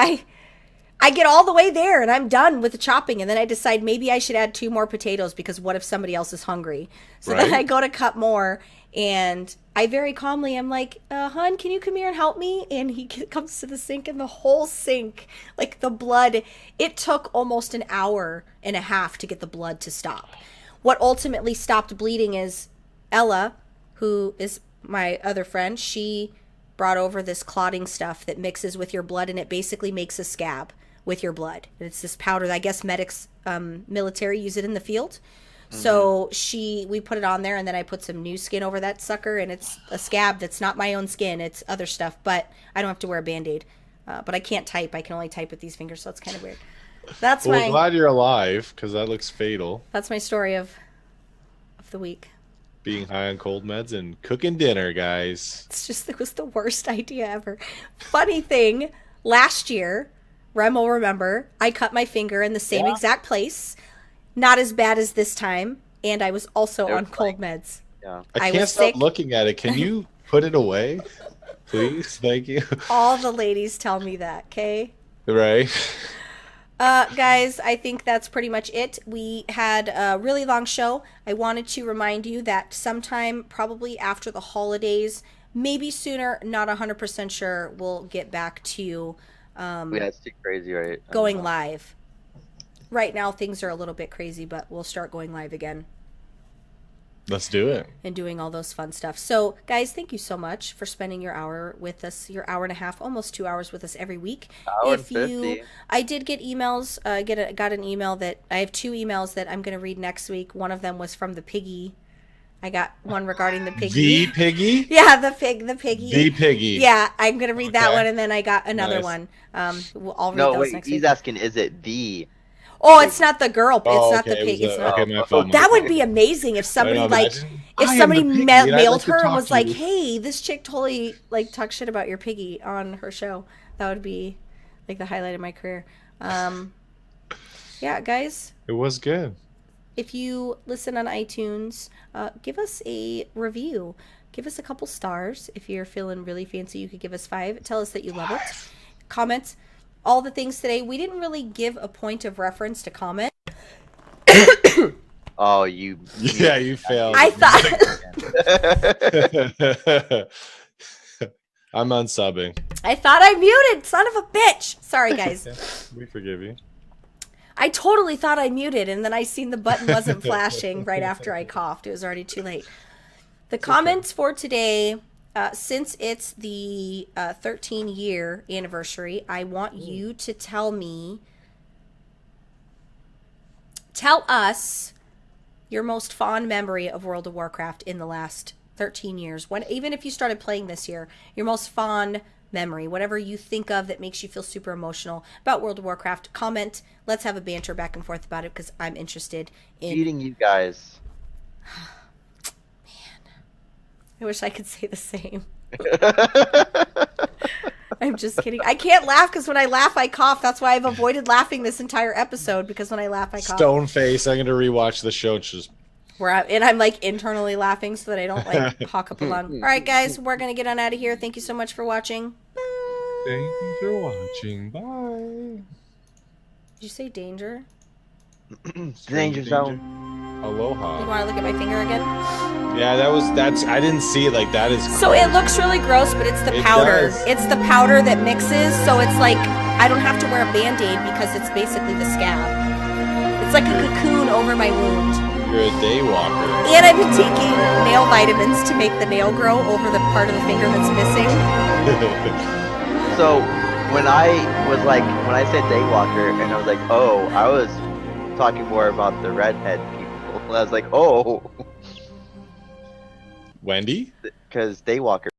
Speaker 2: I get all the way there, and I'm done with the chopping, and then I decide maybe I should add 2 more potatoes, because what if somebody else is hungry? So then I go to cut more, and I very calmly am like, hon, can you come here and help me? And he comes to the sink, and the whole sink, like the blood, it took almost an hour and a half to get the blood to stop. What ultimately stopped bleeding is Ella, who is my other friend. She brought over this clotting stuff that mixes with your blood, and it basically makes a scab with your blood. And it's this powder that I guess medics, military use it in the field. So we put it on there, and then I put some new skin over that sucker, and it's a scab that's not my own skin. It's other stuff, but I don't have to wear a Band-Aid. But I can't type. I can only type with these fingers, so it's kind of weird. That's
Speaker 5: Well, we're glad you're alive, because that looks fatal.
Speaker 2: That's my story of the week.
Speaker 5: Being high on cold meds and cooking dinner, guys.
Speaker 2: It was the worst idea ever. Funny thing, last year, Rem will remember, I cut my finger in the same exact place. Not as bad as this time, and I was also on cold meds.
Speaker 6: Yeah.
Speaker 5: I can't stop looking at it. Can you put it away? Please? Thank you.
Speaker 2: All the ladies tell me that, okay?
Speaker 5: Right.
Speaker 2: Guys, I think that's pretty much it. We had a really long show. I wanted to remind you that sometime probably after the holidays, maybe sooner, not 100% sure, we'll get back to
Speaker 6: Yeah, it's too crazy, right?
Speaker 2: going live. Right now, things are a little bit crazy, but we'll start going live again.
Speaker 5: Let's do it.
Speaker 2: And doing all those fun stuff. So, guys, thank you so much for spending your hour with us, your hour and a half, almost 2 hours with us every week.
Speaker 6: Hour and 50.
Speaker 2: I did get emails. Got an email that I have 2 emails that I'm going to read next week. One of them was from the piggy. I got one regarding the piggy.
Speaker 5: The piggy?
Speaker 2: Yeah, the piggy.
Speaker 5: The piggy.
Speaker 2: Yeah, I'm going to read that one, and then I got another one. I'll read those next week.
Speaker 6: He's asking, is it the?
Speaker 2: Oh, it's not the girl. It's not the
Speaker 5: okay,
Speaker 2: pig.
Speaker 5: it was
Speaker 2: It's not.
Speaker 5: okay, my fault, my
Speaker 2: That
Speaker 5: fault.
Speaker 2: would be amazing if somebody
Speaker 5: I know,
Speaker 2: like
Speaker 5: imagine,
Speaker 2: if
Speaker 5: "I am
Speaker 2: somebody
Speaker 5: the piggy, and I'd
Speaker 2: mailed
Speaker 5: like to
Speaker 2: her and
Speaker 5: talk
Speaker 2: was
Speaker 5: to
Speaker 2: like,
Speaker 5: you."
Speaker 2: "Hey, this chick totally like talked shit about your piggy on her show." That would be like the highlight of my career. Yeah, guys,
Speaker 5: It was good.
Speaker 2: if you listen on iTunes, give us a review. Give us a couple stars. If you're feeling really fancy, you could give us 5. Tell us that you love it. Comment all the things today. We didn't really give a point of reference to comment.
Speaker 6: Oh, you.
Speaker 5: Yeah, you failed.
Speaker 2: I thought
Speaker 5: I'm unsubbing.
Speaker 2: I muted. Son of a bitch. Sorry, guys.
Speaker 5: We forgive you.
Speaker 2: I totally thought I muted, and then I seen the button wasn't flashing right after I coughed. It was already too late. The comments for today, since it's the 13-year anniversary, I want you to tell us your most fond memory of World of Warcraft in the last 13 years. Even if you started playing this year, your most fond memory, whatever you think of that makes you feel super emotional about World of Warcraft, comment. Let's have a banter back and forth about it, because I'm interested in
Speaker 6: Feeding you guys.
Speaker 2: I wish I could say the same. I'm just kidding. I can't laugh because when I laugh, I cough. That's why I've avoided laughing this entire episode, because when I laugh, I cough.
Speaker 5: Stone face. I'm gonna rewatch the show. Just
Speaker 2: And I'm like internally laughing so that I don't like hawk up a lung. All right, guys, we're gonna get on out of here. Thank you so much for watching. Bye.
Speaker 5: thank you for watching. Bye.
Speaker 2: Did you say danger?
Speaker 6: Danger zone.
Speaker 2: You
Speaker 5: Aloha.
Speaker 2: want to look at my finger again?
Speaker 5: Yeah, that's. I didn't see it like that. Is
Speaker 2: So it looks really gross, but it's the
Speaker 5: It
Speaker 2: powder.
Speaker 5: does.
Speaker 2: It's the powder that mixes, so it's like I don't have to wear a Band-Aid because it's basically the scab. It's like a cocoon over my wound.
Speaker 5: You're a day walker.
Speaker 2: And I've been taking nail vitamins to make the nail grow over the part of the finger that's missing.
Speaker 6: So when I said daywalker, and I was like, oh, I was talking more about the redhead people. And I was like, oh,
Speaker 5: Wendy?
Speaker 6: because daywalker.